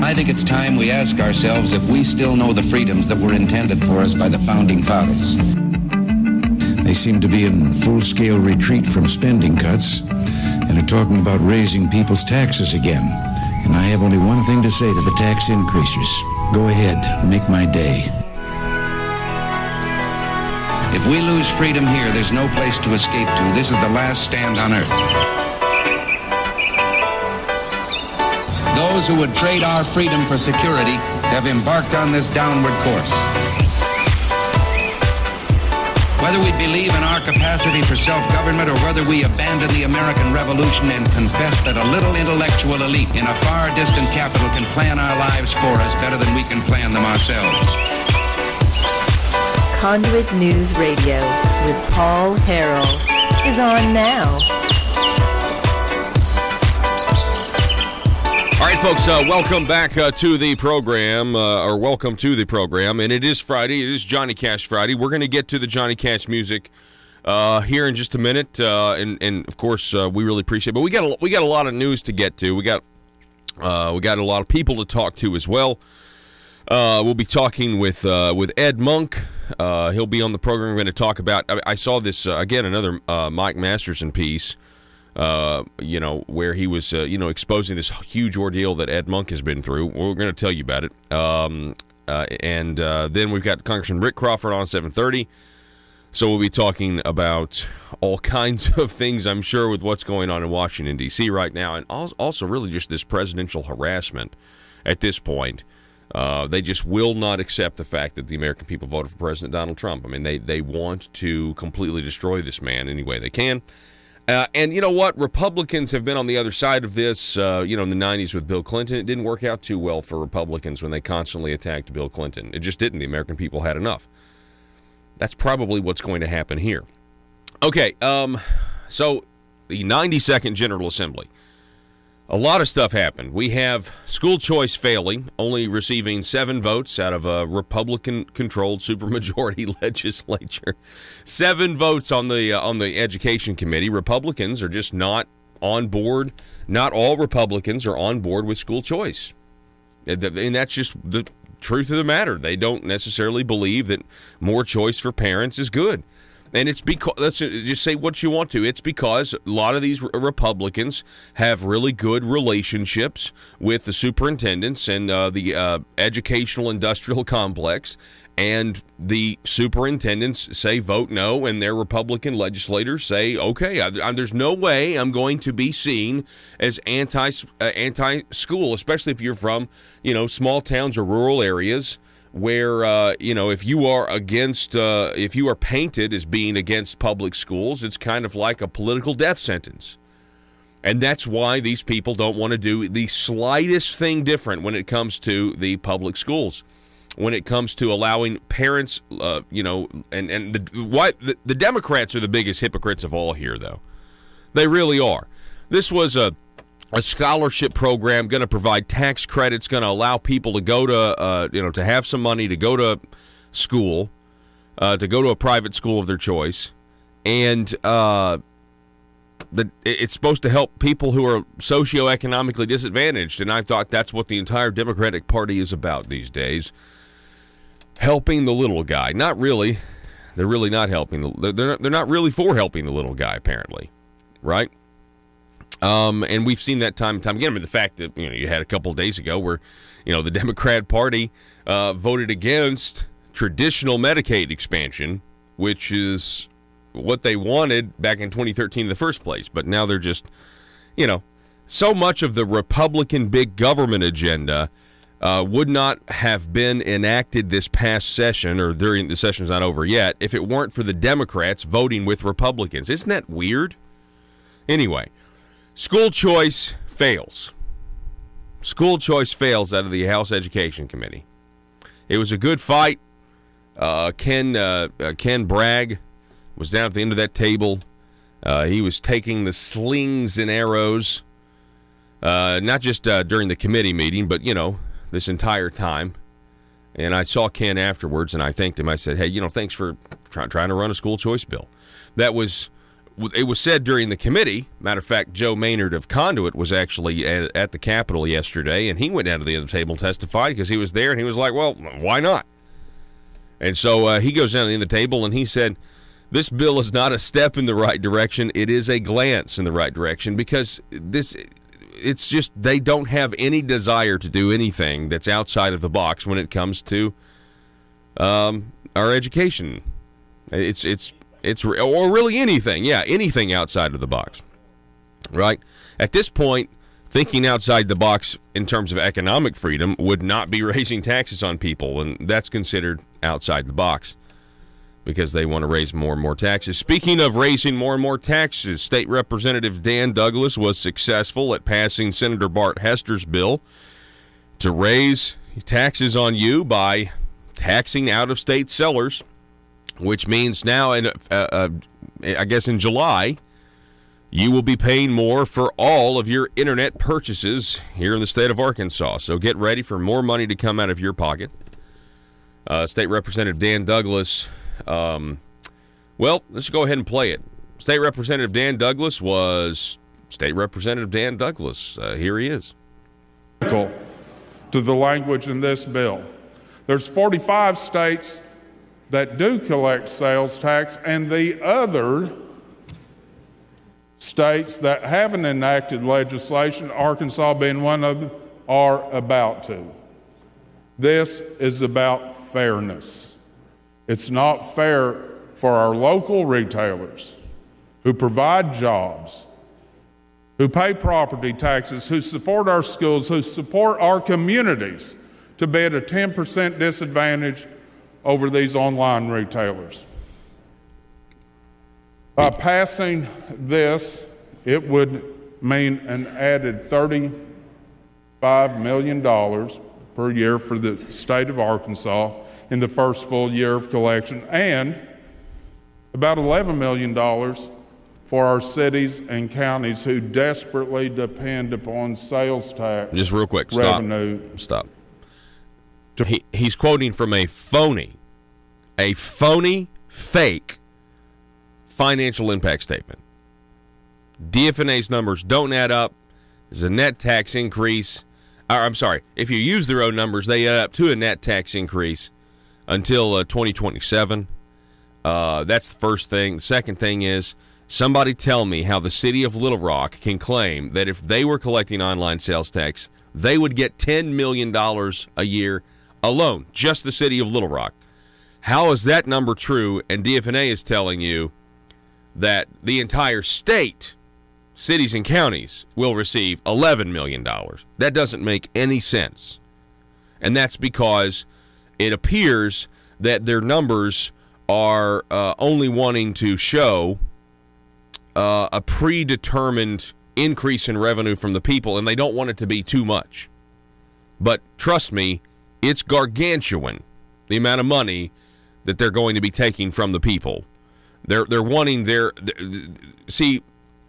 I think it's time we ask ourselves if we still know the freedoms that were intended for us by the Founding Fathers. They seem to be in full-scale retreat from spending cuts and are talking about raising people's taxes again. And I have only one thing to say to the tax increasers. Go ahead, make my day. If we lose freedom here, there's no place to escape to. This is the last stand on earth. Those who would trade our freedom for security have embarked on this downward course. Whether we believe in our capacity for self-government or whether we abandon the American Revolution and confess that a little intellectual elite in a far distant capital can plan our lives for us better than we can plan them ourselves. Conduit News Radio with Paul Harrell is on now. All right, folks, welcome back to the program, or welcome to the program, and it is Friday. It is Johnny Cash Friday. We're going to get to the Johnny Cash music here in just a minute, and of course, we really appreciate it. But we got a lot of news to get to. We got a lot of people to talk to as well. We'll be talking with Ed Monk. He'll be on the program. We're going to talk about. I saw this again, another Mike Masterson piece. Where he was, exposing this huge ordeal that Ed Monk has been through. We're going to tell you about it. And then we've got Congressman Rick Crawford on 7:30. So we'll be talking about all kinds of things, I'm sure, with what's going on in Washington, D.C. right now. And also really just this presidential harassment at this point. They just will not accept the fact that the American people voted for President Donald Trump. I mean, they want to completely destroy this man any way they can. And you know what? Republicans have been on the other side of this, in the 90s with Bill Clinton. It didn't work out too well for Republicans when they constantly attacked Bill Clinton. It just didn't. The American people had enough. That's probably what's going to happen here. Okay, so the 92nd General Assembly. A lot of stuff happened. We have school choice failing, only receiving 7 votes out of a Republican-controlled supermajority legislature. 7 votes on the Education Committee. Republicans are just not on board. Not all Republicans are on board with school choice. And that's just the truth of the matter. They don't necessarily believe that more choice for parents is good. And it's because, let's just say what you want to, it's because a lot of these Republicans have really good relationships with the superintendents and the educational industrial complex, and the superintendents say vote no, and their Republican legislators say, okay, there's no way I'm going to be seen as anti-school, especially if you're from, small towns or rural areas, where, if you are if you are painted as being against public schools, it's kind of like a political death sentence. And that's why these people don't want to do the slightest thing different when it comes to the public schools. When it comes to allowing parents, the Democrats are the biggest hypocrites of all here, though. They really are. This was a scholarship program going to provide tax credits, going to allow people to go to, to have some money to go to school, to go to a private school of their choice. And it's supposed to help people who are socioeconomically disadvantaged. And I thought that's what the entire Democratic Party is about these days. Helping the little guy. Not really. They're really not helping. They're not really for helping the little guy, apparently. Right? And we've seen that time and time again. I mean, the fact that, you had a couple of days ago where, the Democrat Party voted against traditional Medicaid expansion, which is what they wanted back in 2013 in the first place. But now they're just, so much of the Republican big government agenda would not have been enacted this past session, or during the session's not over yet, if it weren't for the Democrats voting with Republicans. Isn't that weird? Anyway. School choice fails. School choice fails out of the House Education Committee. It was a good fight. Ken Bragg was down at the end of that table. He was taking the slings and arrows, not just during the committee meeting, but, this entire time. And I saw Ken afterwards, and I thanked him. I said, hey, thanks for trying to run a school choice bill. That was it was said during the committee. Matter of fact, Joe Maynard of Conduit was actually at the Capitol yesterday, and he went down to the other table and testified because he was there, and he was like, well, why not? And so he goes down to the end of the table, and he said, this bill is not a step in the right direction. It is a glance in the right direction because it's just they don't have any desire to do anything that's outside of the box when it comes to our education. It's or really anything. Yeah, anything outside of the box. Right? At this point, thinking outside the box in terms of economic freedom would not be raising taxes on people, and that's considered outside the box because they want to raise more and more taxes. Speaking of raising more and more taxes, State Representative Dan Douglas was successful at passing Senator Bart Hester's bill to raise taxes on you by taxing out-of-state sellers, which means now, I guess in July, you will be paying more for all of your internet purchases here in the state of Arkansas. So get ready for more money to come out of your pocket. State Representative Dan Douglas, well, let's go ahead and play it. State Representative Dan Douglas was State Representative Dan Douglas. Here he is. To the language in this bill. There's 45 states that do collect sales tax, and the other states that haven't enacted legislation, Arkansas being one of them, are about to. This is about fairness. It's not fair for our local retailers who provide jobs, who pay property taxes, who support our schools, who support our communities, to be at a 10% disadvantage over these online retailers. By passing this, it would mean an added $35 million per year for the state of Arkansas in the first full year of collection, and about $11 million for our cities and counties who desperately depend upon sales tax. Just real quick, revenue. Stop. He's quoting from a phony, fake financial impact statement. DFNA's numbers don't add up. There's a net tax increase. I'm sorry, if you use their own numbers, they add up to a net tax increase until 2027. That's the first thing. The second thing is, somebody tell me how the city of Little Rock can claim that if they were collecting online sales tax, they would get $10 million a year alone, just the city of Little Rock. How is that number true? And DFNA is telling you that the entire state, cities and counties, will receive $11 million. That doesn't make any sense. And that's because it appears that their numbers are only wanting to show a predetermined increase in revenue from the people, and they don't want it to be too much. But trust me, it's gargantuan, the amount of money that they're going to be taking from the people. They're wanting see,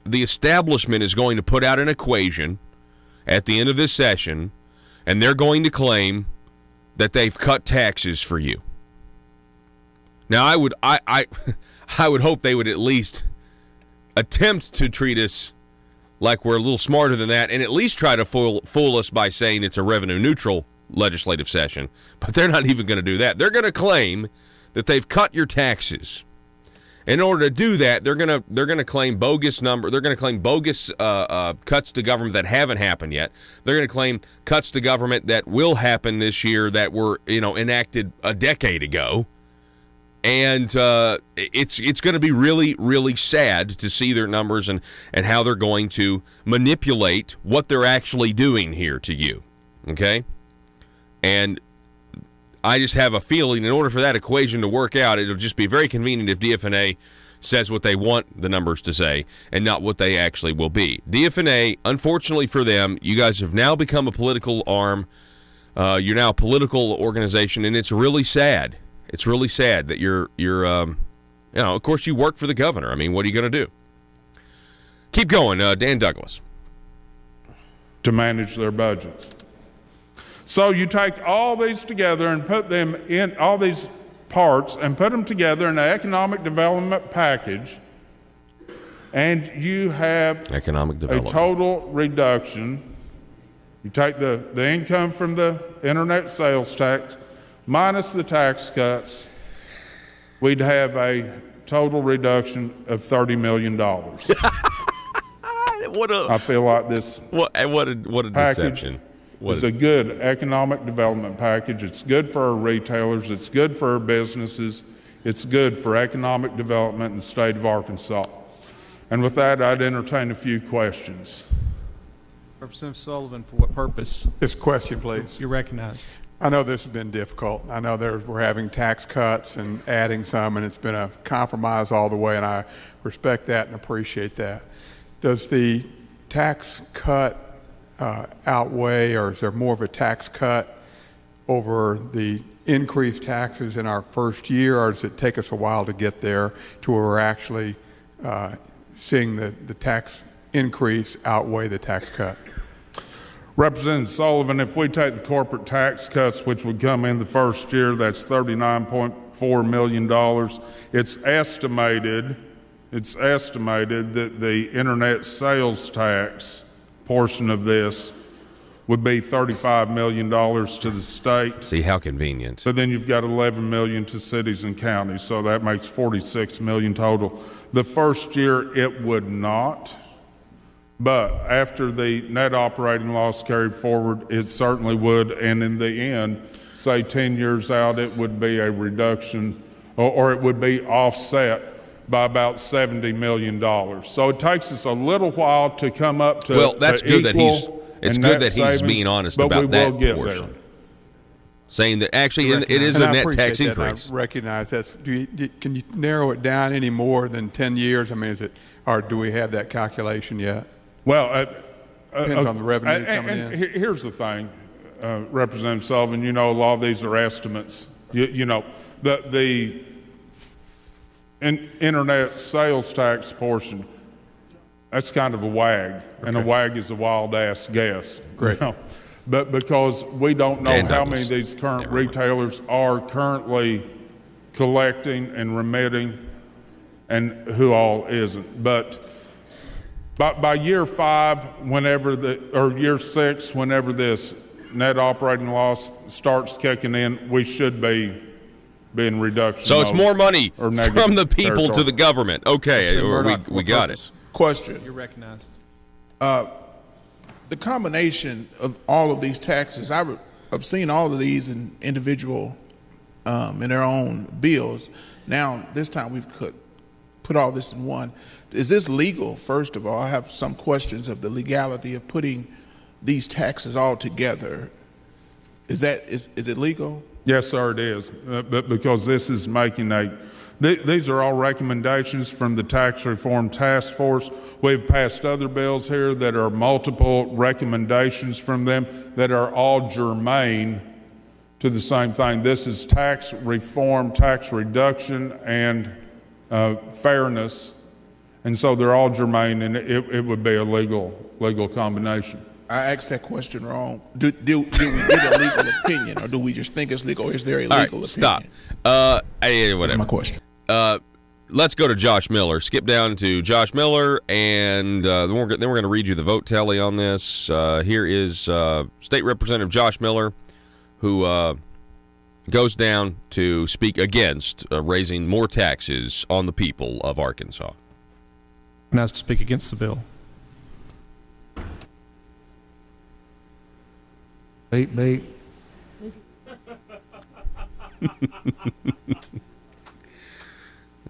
the establishment is going to put out an equation at the end of this session, and they're going to claim that they've cut taxes for you. Now, I would hope they would at least attempt to treat us like we're a little smarter than that, and at least try to fool us by saying it's a revenue neutral legislative session. But they're not even going to do that. They're going to claim that they've cut your taxes. In order to do that, they're going to claim bogus number. They're going to claim bogus cuts to government that haven't happened yet. They're going to claim cuts to government that will happen this year that were enacted a decade ago. And it's going to be really, really sad to see their numbers and how they're going to manipulate what they're actually doing here to you. Okay? And I just have a feeling in order for that equation to work out, it'll just be very convenient if DFNA says what they want the numbers to say and not what they actually will be. DFNA, unfortunately for them, you guys have now become a political arm. You're now a political organization, and it's really sad. It's really sad that you're of course you work for the governor. I mean, what are you going to do? Keep going, Dan Douglas. To manage their budgets. So you take all these together and put them in all these parts and put them together in an economic development package and you have economic a development. total reduction. You take the income from the internet sales tax minus the tax cuts, we'd have a total reduction of $30 million. I feel like this what a deception. It's a good economic development package. It's good for our retailers. It's good for our businesses. It's good for economic development in the state of Arkansas. And with that, I'd entertain a few questions. Representative Sullivan, for what purpose? This question, please. You're recognized. I know this has been difficult. I know we're having tax cuts and adding some, and it's been a compromise all the way, and I respect that and appreciate that. Does the tax cut outweigh, or is there more of a tax cut over the increased taxes in our first year, or does it take us a while to get there to where we're actually seeing the tax increase outweigh the tax cut? Representative Sullivan, if we take the corporate tax cuts, which would come in the first year, that's $39.4 million. It's estimated that the internet sales tax portion of this would be $35 million to the state. See, how convenient. So then you've got $11 million to cities and counties, so that makes $46 million total. The first year it would not, but after the net operating loss carried forward, it certainly would, and in the end, say 10 years out, it would be a reduction, or it would be offset by about $70 million. So it takes us a little while to come up to well, that's good that it's good that he's savings, being honest about that portion. There. Saying that actually it is a net tax increase. I recognize that. Can you narrow it down any more than 10 years? I mean, or do we have that calculation yet? Well, depends on the revenue coming in. Here's the thing, Representative Sullivan. You know, a lot of these are estimates. You know, the internet sales tax portion, that's kind of a wag, and a wag is a wild-ass guess. Great. You know? But because we don't know how many of these current retailers are currently collecting and remitting and who all isn't. But by year 5, or year 6, whenever this net operating loss starts kicking in, we should be in reduction. So it's more money from the people to the government. Okay, we got it. Question. You're recognized. The combination of all of these taxes, I've seen all of these in individual, in their own bills. Now, this time we've put all this in one. Is this legal, first of all? I have some questions of the legality of putting these taxes all together. Is it legal? Yes, sir, it is. But because this is making these are all recommendations from the Tax Reform Task Force. We've passed other bills here that are multiple recommendations from them that are all germane to the same thing. This is tax reform, tax reduction, and fairness. And so they're all germane, and it would be a legal combination. I asked that question wrong. Do we get a legal opinion, or do we just think it's legal, or is there a legal opinion? Stop. Whatever. That's my question. Let's go to Josh Miller. Skip down to Josh Miller, and then we're going to read you the vote tally on this. Here is State Representative Josh Miller, who goes down to speak against raising more taxes on the people of Arkansas. Now to speak against the bill. Beep, beep.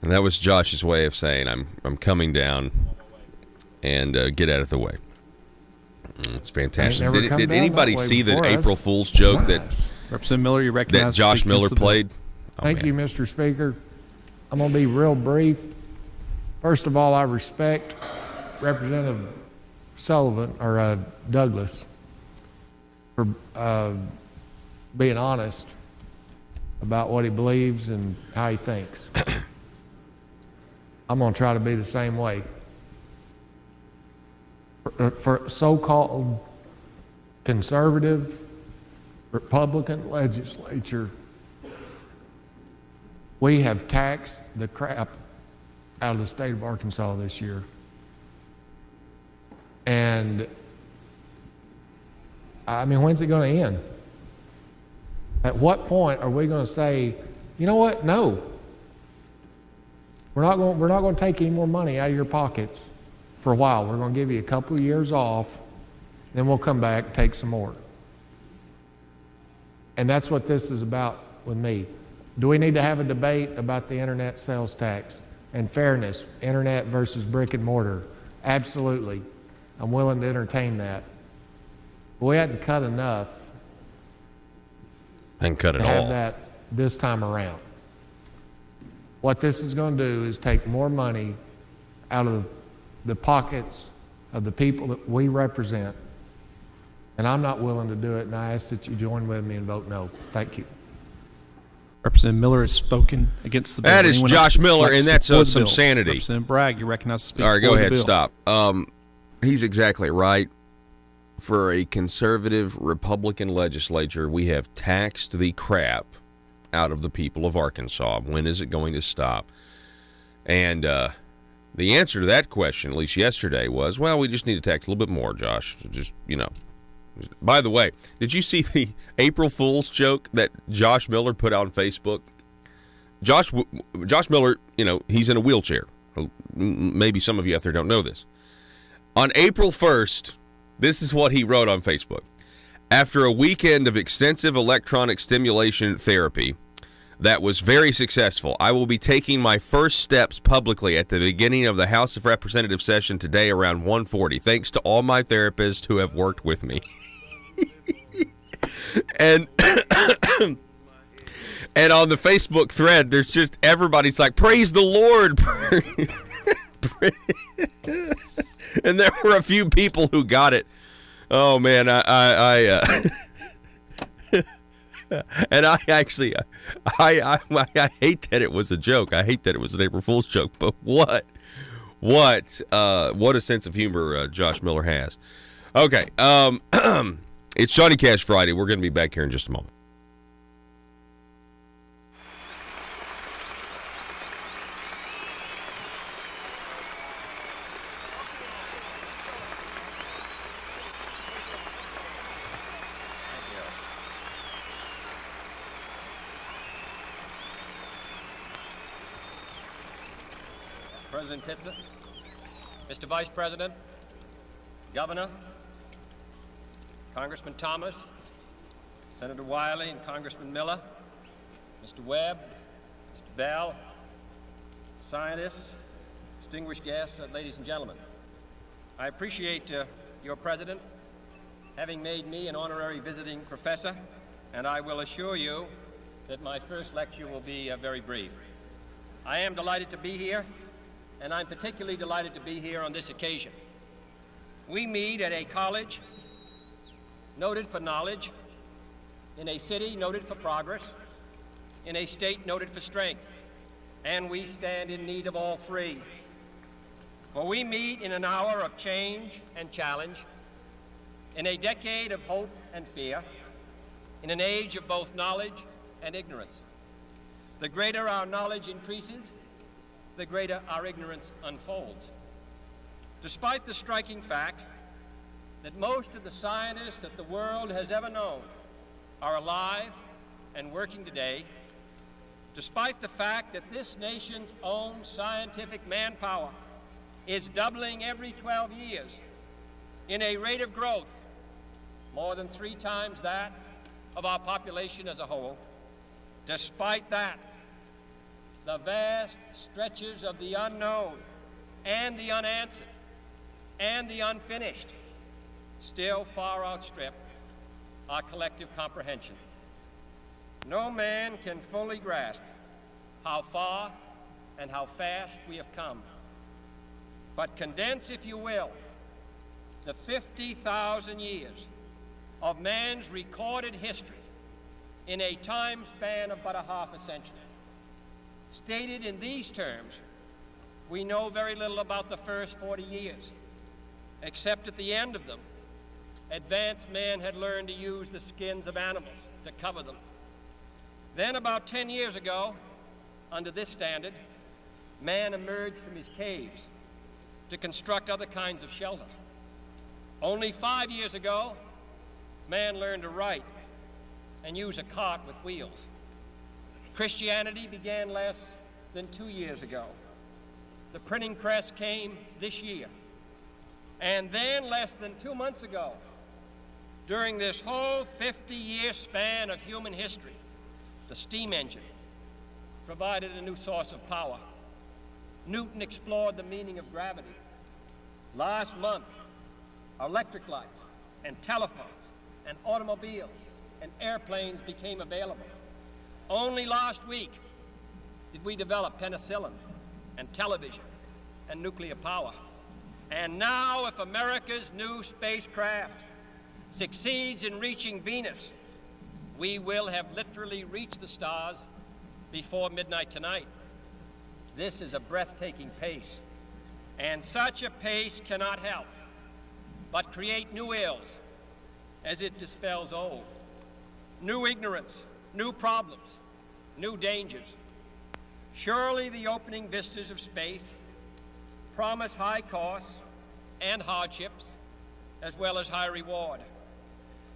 And that was Josh's way of saying, I'm coming down and get out of the way. It's fantastic. Did anybody see the April Fool's joke that Representative Miller, you recognize that Josh Miller played? Thank you, Mr. Speaker. I'm going to be real brief. First of all, I respect Representative Sullivan, or Douglas, for being honest about what he believes and how he thinks. I'm going to try to be the same way. For so-called conservative Republican legislature, we have taxed the crap out of the state of Arkansas this year. And I mean, when's it going to end? At what point are we going to say, you know what? No. We're not going to take any more money out of your pockets for a while. We're going to give you a couple of years off, then we'll come back and take some more. And that's what this is about with me. Do we need to have a debate about the internet sales tax and fairness, internet versus brick and mortar? Absolutely. I'm willing to entertain that. But we hadn't cut enough and cut it to all. have that this time around. What this is going to do is take more money out of the pockets of the people that we represent. And I'm not willing to do it, and I ask that you join with me and vote no. Thank you. Representative Miller has spoken against the bill. That is Anyone Josh else Miller, like to and speak that's for the some bill? sanity. Representative Bragg, you recognize to speak All right, for go the ahead. bill. Stop. He's exactly right. For a conservative Republican legislature, we have taxed the crap out of the people of Arkansas. When is it going to stop? And the answer to that question, at least yesterday, was, well, we just need to tax a little bit more, Josh. Just, By the way, did you see the April Fool's joke that Josh Miller put on Facebook? Josh Miller, he's in a wheelchair. Maybe some of you out there don't know this. On April 1st, this is what he wrote on Facebook. After a weekend of extensive electronic stimulation therapy that was very successful, I will be taking my first steps publicly at the beginning of the House of Representatives session today around 1:40. Thanks to all my therapists who have worked with me. And and on the Facebook thread, there's just everybody's like, praise the Lord. And there were a few people who got it. Oh man, I and I actually, I hate that it was a joke. I hate that it was an April Fool's joke. But what a sense of humor Josh Miller has. Okay, it's Johnny Cash Friday. We're going to be back here in just a moment. President Pitzer, Mr. Vice President, Governor, Congressman Thomas, Senator Wiley and Congressman Miller, Mr. Webb, Mr. Bell, scientists, distinguished guests, ladies and gentlemen. I appreciate your President having made me an honorary visiting professor, and I will assure you that my first lecture will be very brief. I am delighted to be here, and I'm particularly delighted to be here on this occasion. We meet at a college noted for knowledge, in a city noted for progress, in a state noted for strength, and we stand in need of all three. For we meet in an hour of change and challenge, in a decade of hope and fear, in an age of both knowledge and ignorance. The greater our knowledge increases, the greater our ignorance unfolds. Despite the striking fact that most of the scientists that the world has ever known are alive and working today, despite the fact that this nation's own scientific manpower is doubling every 12 years in a rate of growth more than 3 times that of our population as a whole, despite that, the vast stretches of the unknown and the unanswered and the unfinished still far outstrip our collective comprehension. No man can fully grasp how far and how fast we have come. But condense, if you will, the 50,000 years of man's recorded history in a time span of but a half a century. Stated in these terms, we know very little about the first 40 years, except at the end of them, advanced man had learned to use the skins of animals to cover them. Then about 10 years ago, under this standard, man emerged from his caves to construct other kinds of shelter. Only 5 years ago, man learned to write and use a cart with wheels. Christianity began less than 2 years ago. The printing press came this year. And then less than 2 months ago, during this whole 50-year span of human history, the steam engine provided a new source of power. Newton explored the meaning of gravity. Last month, electric lights and telephones and automobiles and airplanes became available. Only last week did we develop penicillin and television and nuclear power. And now, if America's new spacecraft succeeds in reaching Venus, we will have literally reached the stars before midnight tonight. This is a breathtaking pace, and such a pace cannot help but create new ills as it dispels old. New ignorance, new problems, new dangers. Surely the opening vistas of space promise high costs and hardships, as well as high reward.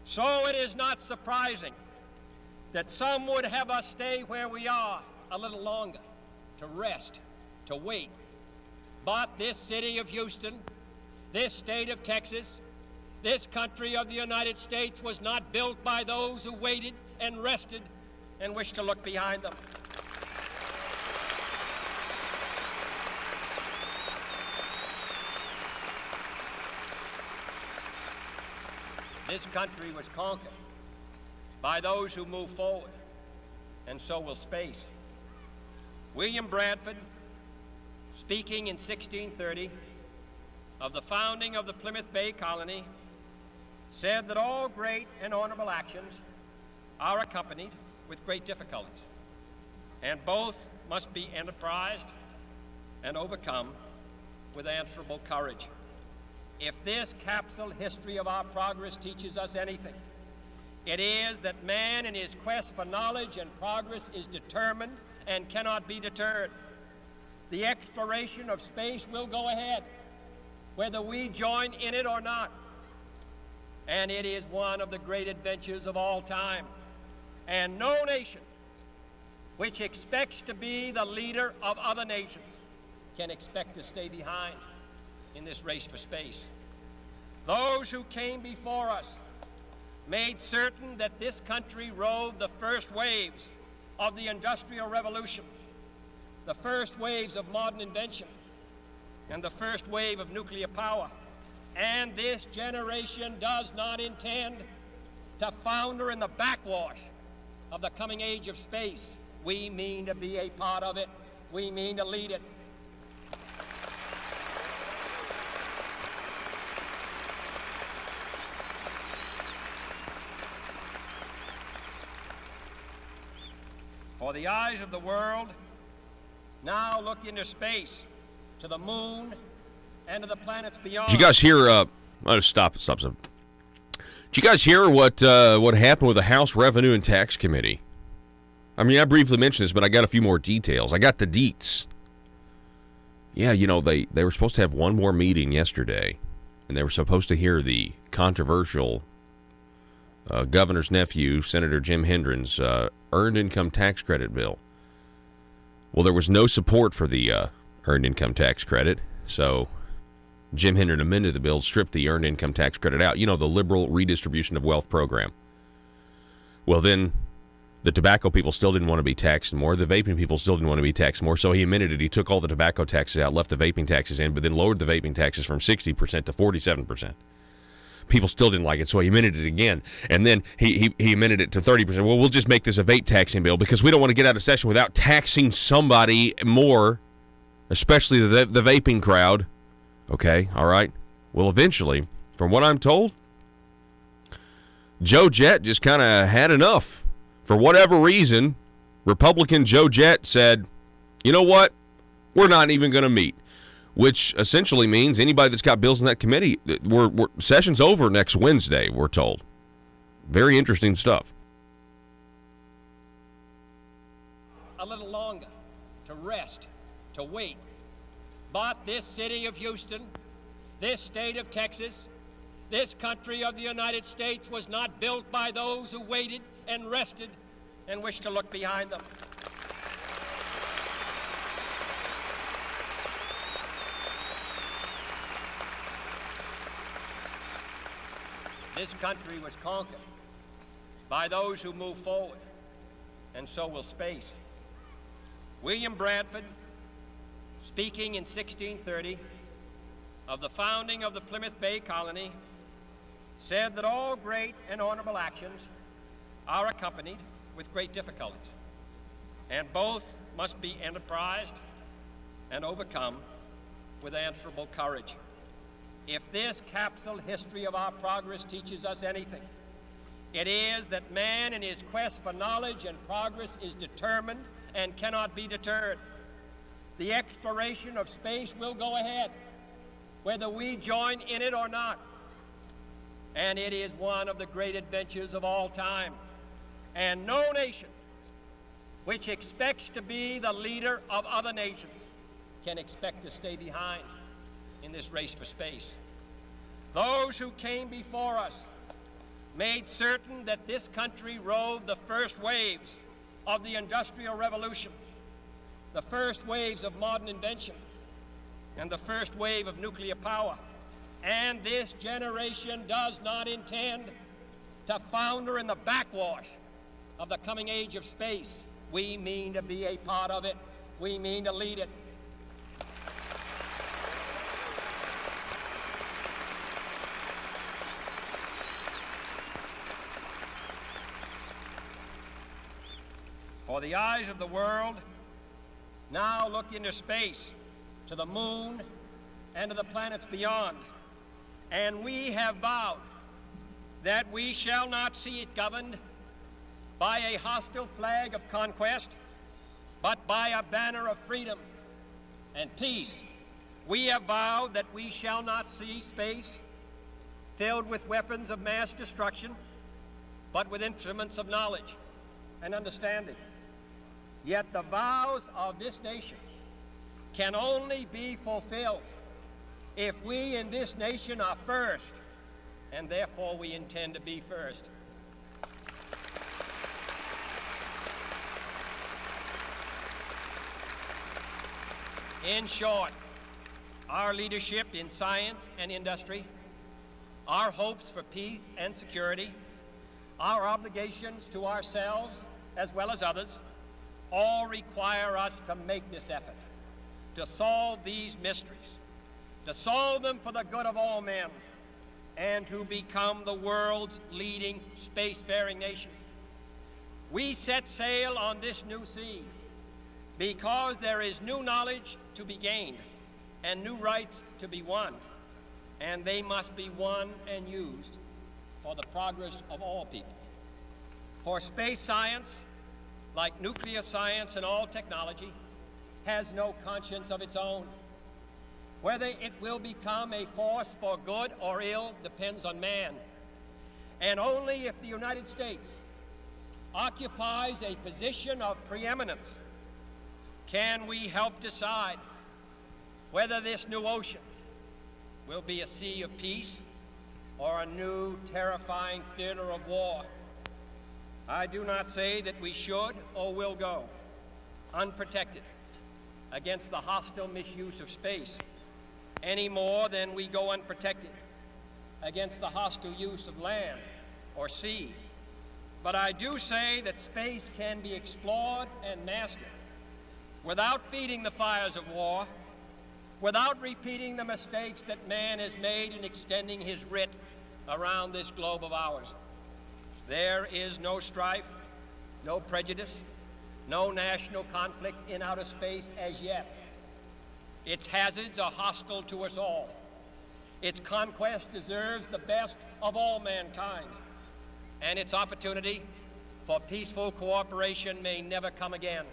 So it is not surprising that some would have us stay where we are a little longer, to rest, to wait. But this city of Houston, this state of Texas, this country of the United States was not built by those who waited and rested and wished to look behind them. This country was conquered by those who move forward, and so will space. William Bradford, speaking in 1630 of the founding of the Plymouth Bay Colony, said that all great and honorable actions are accompanied with great difficulties, and both must be enterprised and overcome with answerable courage. If this capsule history of our progress teaches us anything, it is that man in his quest for knowledge and progress is determined and cannot be deterred. The exploration of space will go ahead, whether we join in it or not. And it is one of the great adventures of all time. And no nation which expects to be the leader of other nations can expect to stay behind in this race for space. Those who came before us made certain that this country rode the first waves of the Industrial Revolution, the first waves of modern invention, and the first wave of nuclear power. And this generation does not intend to founder in the backwash of the coming age of space. We mean to be a part of it. We mean to lead it. For the eyes of the world now look into space, to the moon, and to the planets beyond. Did you guys hear? I'll just stop. Did you guys hear what happened with the House Revenue and Tax Committee? I mean, I briefly mentioned this, but I got a few more details. I got the deets. Yeah, you know, they were supposed to have one more meeting yesterday, and they were supposed to hear the controversial governor's nephew, Senator Jim Hendren's earned income tax credit bill. Well, there was no support for the earned income tax credit, so Jim Hendren amended the bill, stripped the earned income tax credit out. You know, the liberal redistribution of wealth program. Well, then the tobacco people still didn't want to be taxed more. The vaping people still didn't want to be taxed more, so he amended it. He took all the tobacco taxes out, left the vaping taxes in, but then lowered the vaping taxes from 60% to 47%. People still didn't like it, so he amended it again. And then he amended it to 30%. Well, we'll just make this a vape taxing bill because we don't want to get out of session without taxing somebody more, especially the vaping crowd. Okay, all right. Well, eventually, from what I'm told, Joe Jett just kind of had enough. For whatever reason, Republican Joe Jett said, you know what, we're not even going to meet. Which essentially means anybody that's got bills in that committee, session's over next Wednesday, we're told. Very interesting stuff. A little longer, to rest, to wait. But this city of Houston, this state of Texas, This country of the United States was not built by those who waited and rested and wished to look behind them. This country was conquered by those who move forward, and so will space. William Bradford, speaking in 1630 of the founding of the Plymouth Bay Colony, said that all great and honorable actions are accompanied with great difficulties, and both must be enterprised and overcome with answerable courage. If this capsule history of our progress teaches us anything, it is that man in his quest for knowledge and progress is determined and cannot be deterred. The exploration of space will go ahead, whether we join in it or not. And it is one of the great adventures of all time. And no nation which expects to be the leader of other nations can expect to stay behind in this race for space. Those who came before us made certain that this country rode the first waves of the Industrial Revolution, the first waves of modern invention, and the first wave of nuclear power. And this generation does not intend to founder in the backwash of the coming age of space. We mean to be a part of it. We mean to lead it. For the eyes of the world now look into space, to the moon and to the planets beyond. And we have vowed that we shall not see it governed by a hostile flag of conquest, but by a banner of freedom and peace. We have vowed that we shall not see space filled with weapons of mass destruction, but with instruments of knowledge and understanding. Yet the vows of this nation can only be fulfilled if we in this nation are first, and therefore we intend to be first. In short, our leadership in science and industry, our hopes for peace and security, our obligations to ourselves as well as others, all require us to make this effort, to solve these mysteries, to solve them for the good of all men, and to become the world's leading spacefaring nation. We set sail on this new sea because there is new knowledge to be gained and new rights to be won, and they must be won and used for the progress of all people. For space science, like nuclear science and all technology, has no conscience of its own. Whether it will become a force for good or ill depends on man. And only if the United States occupies a position of preeminence can we help decide whether this new ocean will be a sea of peace or a new terrifying theater of war. I do not say that we should or will go unprotected against the hostile misuse of space any more than we go unprotected against the hostile use of land or sea. But I do say that space can be explored and mastered without feeding the fires of war, without repeating the mistakes that man has made in extending his writ around this globe of ours. There is no strife, no prejudice, no national conflict in outer space as yet. Its hazards are hostile to us all. Its conquest deserves the best of all mankind, and its opportunity for peaceful cooperation may never come again.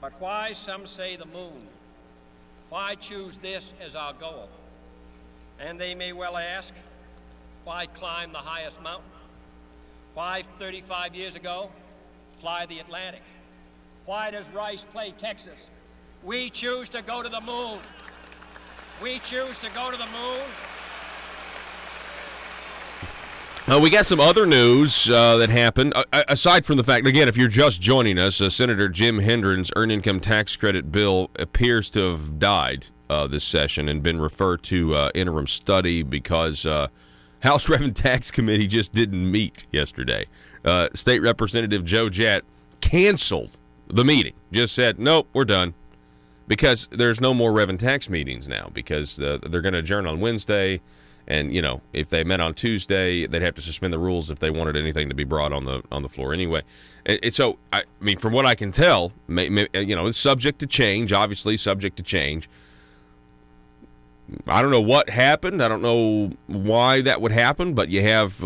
But why, some say, the moon? Why choose this as our goal? And they may well ask, why climb the highest mountain? Why, 35 years ago, fly the Atlantic? Why does Rice play Texas? We choose to go to the moon. We choose to go to the moon We got some other news that happened. Aside from the fact, again, if you're just joining us, Senator Jim Hendren's earned income tax credit bill appears to have died this session and been referred to interim study because House Rev and Tax Committee just didn't meet yesterday. State Representative Joe Jett canceled the meeting, just said, nope, we're done, because there's no more Rev and Tax meetings now because they're going to adjourn on Wednesday. And, you know, if they met on Tuesday, they'd have to suspend the rules if they wanted anything to be brought on the floor anyway. So, I mean, from what I can tell, it's subject to change, obviously subject to change. I don't know what happened. I don't know why that would happen, but you have,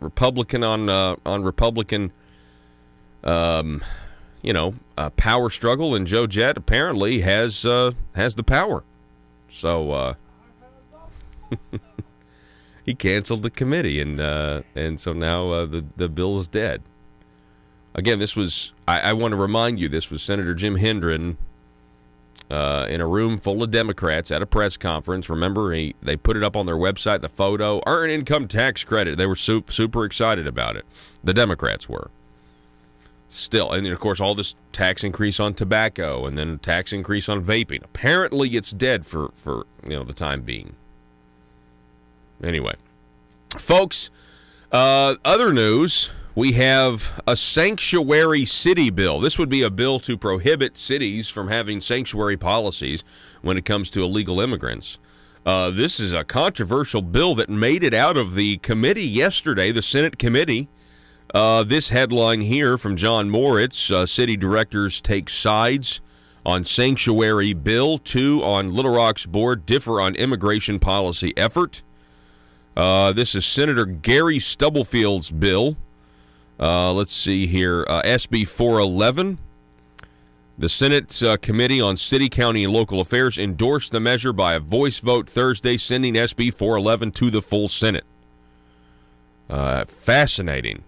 Republican on Republican, power struggle, and Joe Jett apparently has the power. So, he canceled the committee, and so now the bill is dead. Again, this was, I want to remind you, this was Senator Jim Hendren in a room full of Democrats at a press conference. Remember, they put it up on their website, the photo, earned income tax credit. They were super excited about it. The Democrats were. Still, and then, of course, all this tax increase on tobacco and then tax increase on vaping. Apparently, it's dead for the time being. Anyway, folks, other news, we have a sanctuary city bill. This would be a bill to prohibit cities from having sanctuary policies when it comes to illegal immigrants. This is a controversial bill that made it out of the committee yesterday, the Senate committee. This headline here from John Moritz, city directors take sides on sanctuary bill. 2 on Little Rock's board differ on immigration policy effort. This is Senator Gary Stubblefield's bill. Let's see here. SB 411. The Senate Committee on City, County, and Local Affairs endorsed the measure by a voice vote Thursday, sending SB 411 to the full Senate. Fascinating.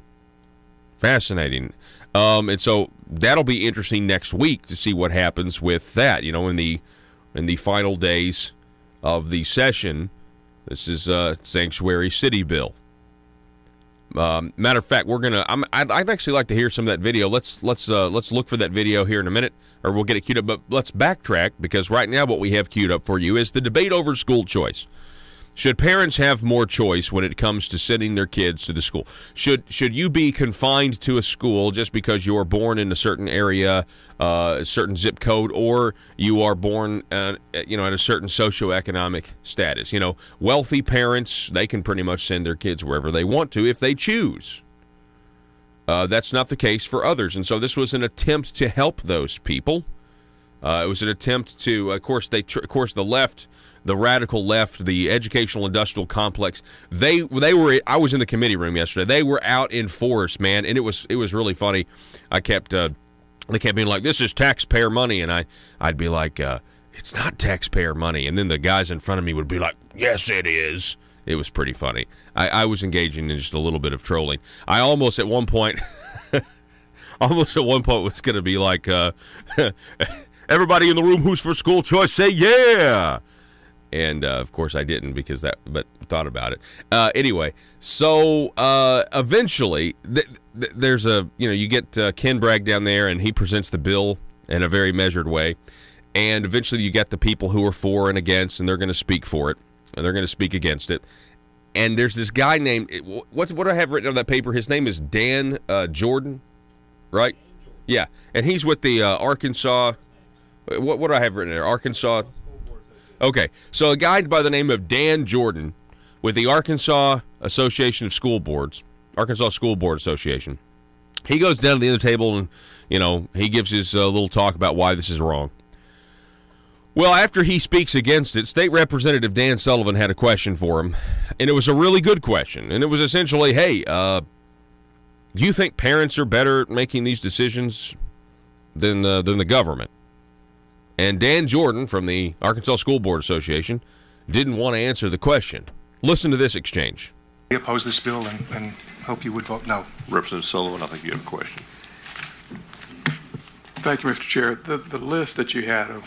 And so that'll be interesting next week to see what happens with that. In the final days of the session. This is a sanctuary city bill. Matter of fact, I'd actually like to hear some of that video. Let's look for that video here in a minute, or we'll get it queued up. But let's backtrack, because right now what we have queued up for you is the debate over school choice. Should parents have more choice when it comes to sending their kids to the school? Should you be confined to a school just because you are born in a certain area, a certain zip code, or you are born at a certain socioeconomic status? Wealthy parents, they can pretty much send their kids wherever they want to if they choose. That's not the case for others, and so this was an attempt to help those people. It was an attempt to, of course, the left. The radical left, the educational industrial complex, they were. I was in the committee room yesterday. They were out in force, man, and it was really funny. They kept being like, "This is taxpayer money," and I'd be like, "It's not taxpayer money," and then the guys in front of me would be like, "Yes, it is." It was pretty funny. I was engaging in just a little bit of trolling. I almost at one point was going to be like, "Everybody in the room who's for school choice, say yeah." And, of course, I didn't but thought about it. Anyway, so eventually there's you get Ken Bragg down there, and he presents the bill in a very measured way. And eventually you get the people who are for and against, and they're going to speak for it, and they're going to speak against it. And there's this guy named, what do I have written on that paper? His name is Dan Jordan, right? Yeah, and he's with the Arkansas, what do I have written there? Arkansas. Okay, so a guy by the name of Dan Jordan with the Arkansas Association of School Boards, Arkansas School Board Association. He goes down to the end of the table and, he gives his little talk about why this is wrong. Well, after he speaks against it, State Representative Dan Sullivan had a question for him, and it was a really good question. And it was essentially, hey, do you think parents are better at making these decisions than the government? And Dan Jordan from the Arkansas School Board Association didn't want to answer the question. Listen to this exchange. We oppose this bill and hope you would vote no. Representative Sullivan, I think you have a question. Thank you, Mr. Chair. The list that you had of,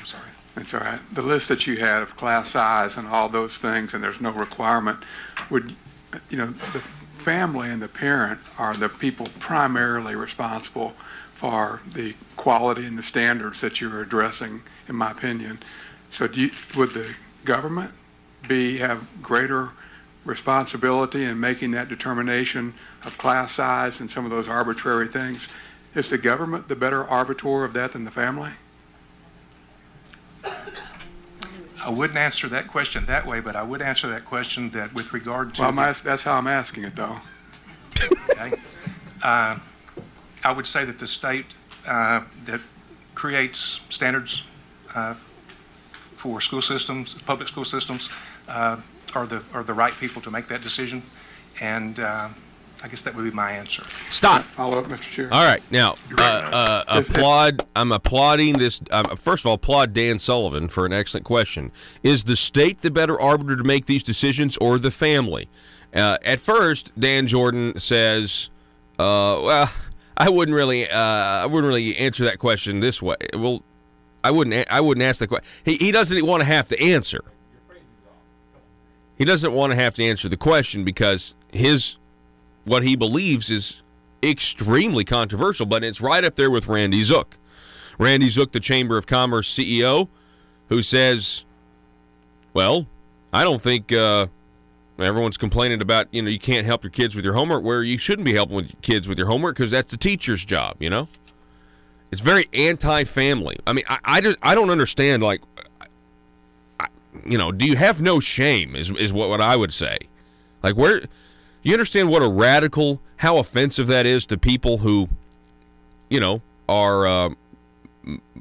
it's all right. The list that you had of class size and all those things, and there's no requirement. Would the family and the parent are the people primarily responsible for the quality and the standards that you're addressing, in my opinion. So would the government have greater responsibility in making that determination of class size and some of those arbitrary things? Is the government the better arbiter of that than the family? I wouldn't answer that question that way, but I would answer that question that with regard to... Well, that's how I'm asking it, though. Okay. I would say that the state that creates standards for school systems, public school systems, are the right people to make that decision, and I guess that would be my answer. Stop. Follow up, Mr. Chair. All right, now I'm applauding this. First of all, applaud Dan Sullivan for an excellent question. Is the state the better arbiter to make these decisions, or the family? At first, Dan Jordan says, "Well, I wouldn't really answer that question this way." Well, I wouldn't ask the question. He doesn't want to have to answer. He doesn't want to have to answer the question because what he believes is extremely controversial, but it's right up there with Randy Zook. Randy Zook, the Chamber of Commerce CEO, who says, well, I don't think everyone's complaining about, you can't help your kids with your homework, where you shouldn't be helping with your kids with your homework because that's the teacher's job, It's very anti-family. I mean, I don't understand, do you have no shame is what I would say. Like, where... You understand what how offensive that is to people who, are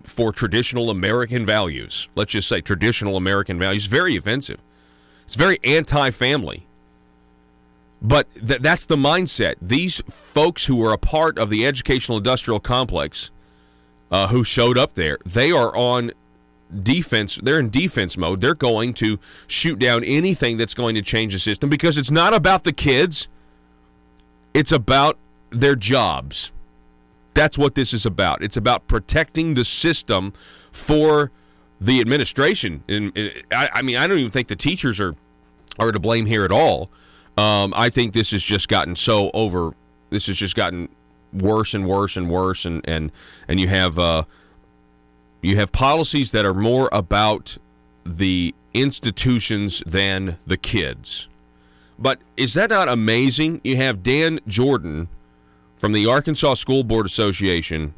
for traditional American values. Let's just say traditional American values. Very offensive. It's very anti-family. But that's the mindset. These folks who are a part of the educational industrial complex who showed up there, they are on defense. They're in defense mode. They're going to shoot down anything that's going to change the system because it's not about the kids. It's about their jobs. That's what this is about. It's about protecting the system for the administration. I mean, I don't even think the teachers are to blame here at all. I think this has just gotten this has just gotten worse and worse and worse, and you have policies that are more about the institutions than the kids. But is that not amazing? You have Dan Jordan from the Arkansas School Board Association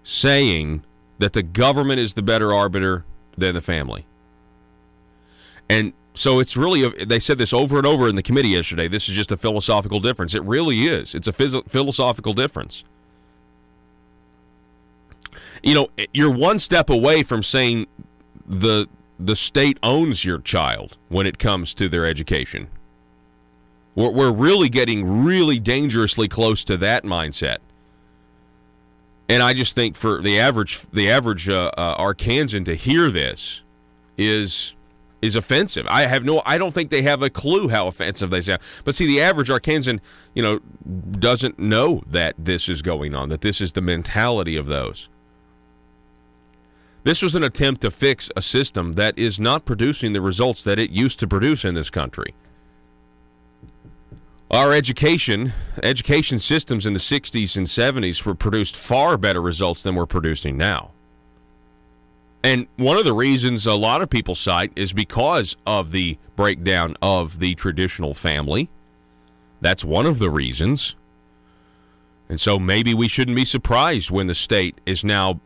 saying that the government is the better arbiter than the family. And so it's really, they said this over and over in the committee yesterday, this is just a philosophical difference. It really is. It's a philosophical difference. You're one step away from saying the state owns your child when it comes to their education. We're really getting really dangerously close to that mindset. And I just think for the average Arkansan to hear this is offensive. I don't think they have a clue how offensive they sound. But see, the average Arkansan, doesn't know that this is going on, that this is the mentality of those. This was an attempt to fix a system that is not producing the results that it used to produce in this country. Our education systems in the 60s and 70s were produced far better results than we're producing now. And one of the reasons a lot of people cite is because of the breakdown of the traditional family. That's one of the reasons. And so maybe we shouldn't be surprised when the state is now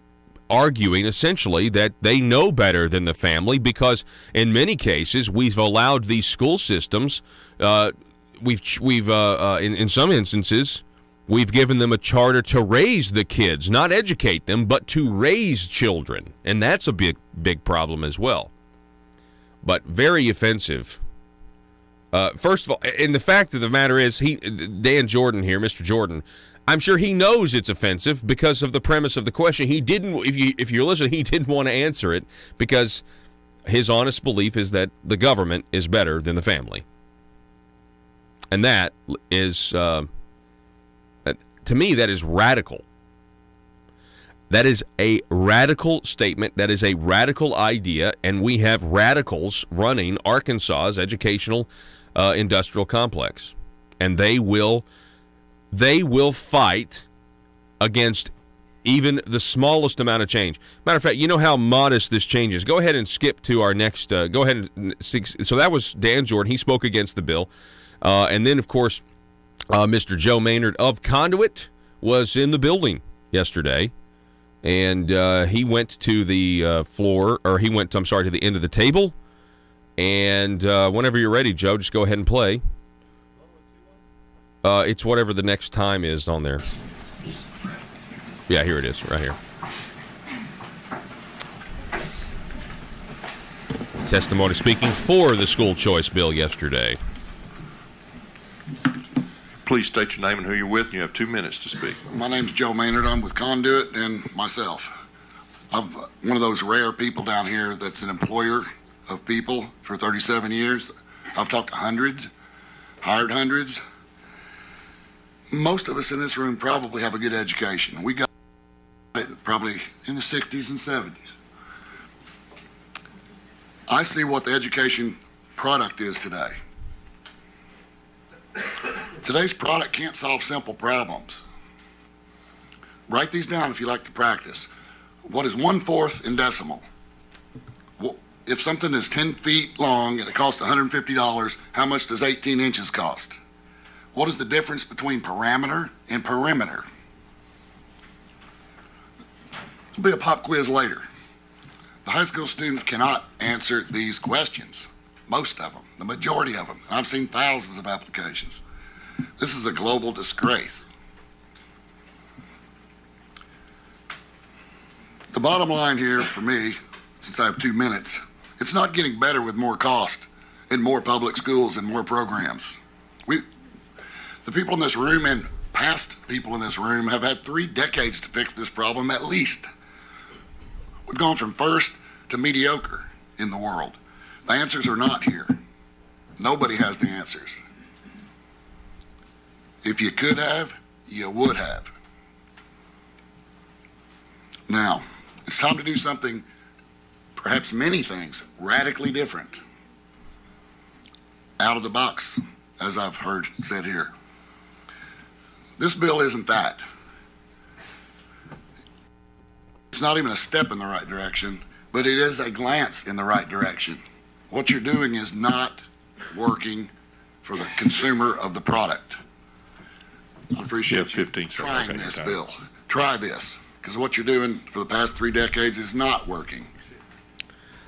arguing essentially that they know better than the family, because in many cases we've allowed these school systems, in some instances, we've given them a charter to raise the kids, not educate them, but to raise children. And that's a big problem as well. But very offensive. First of all, and the fact of the matter is, Dan Jordan here, Mr. Jordan, I'm sure he knows it's offensive because of the premise of the question. He didn't, if you're listening, he didn't want to answer it because his honest belief is that the government is better than the family. And that is, to me, that is radical. That is a radical statement. That is a radical idea. And we have radicals running Arkansas's educational industrial complex. and they will fight against even the smallest amount of change. Matter of fact, you know how modest this change is. Go ahead and skip to our next. Go ahead and so that was Dan Jordan. He spoke against the bill, and then of course, Mr. Joe Maynard of Conduit was in the building yesterday, and he went to the floor, or he went. I'm sorry, to the end of the table. And whenever you're ready, Joe, just go ahead and play. It's whatever the next time is on there. Yeah, here it is, right here. Testimony speaking for the school choice bill yesterday. Please state your name and who you're with, and you have 2 minutes to speak. My name's Joe Maynard. I'm with Conduit and myself. I'm one of those rare people down here that's an employer of people for 37 years. I've talked to hundreds, hired hundreds. Most of us in this room probably have a good education. We got it probably in the 60s and 70s. I see what the education product is today. Today's product can't solve simple problems. Write these down if you like to practice. What is 1/4 in decimal? If something is 10 feet long and it costs $150, how much does 18 inches cost? What is the difference between parameter and perimeter? There'll be a pop quiz later. The high school students cannot answer these questions. Most of them, the majority of them. I've seen thousands of applications. This is a global disgrace. The bottom line here for me, since I have 2 minutes, it's not getting better with more cost and more public schools and more programs. The people in this room and past people in this room have had 3 decades to fix this problem at least. We've gone from first to mediocre in the world. The answers are not here. Nobody has the answers. If you could have, you would have. Now, it's time to do something, perhaps many things, radically different. Out of the box, as I've heard said here. This bill isn't that. It's not even a step in the right direction, but it is a glance in the right direction. What you're doing is not working for the consumer of the product. I appreciate you trying this bill. Try this, because what you're doing for the past 3 decades is not working.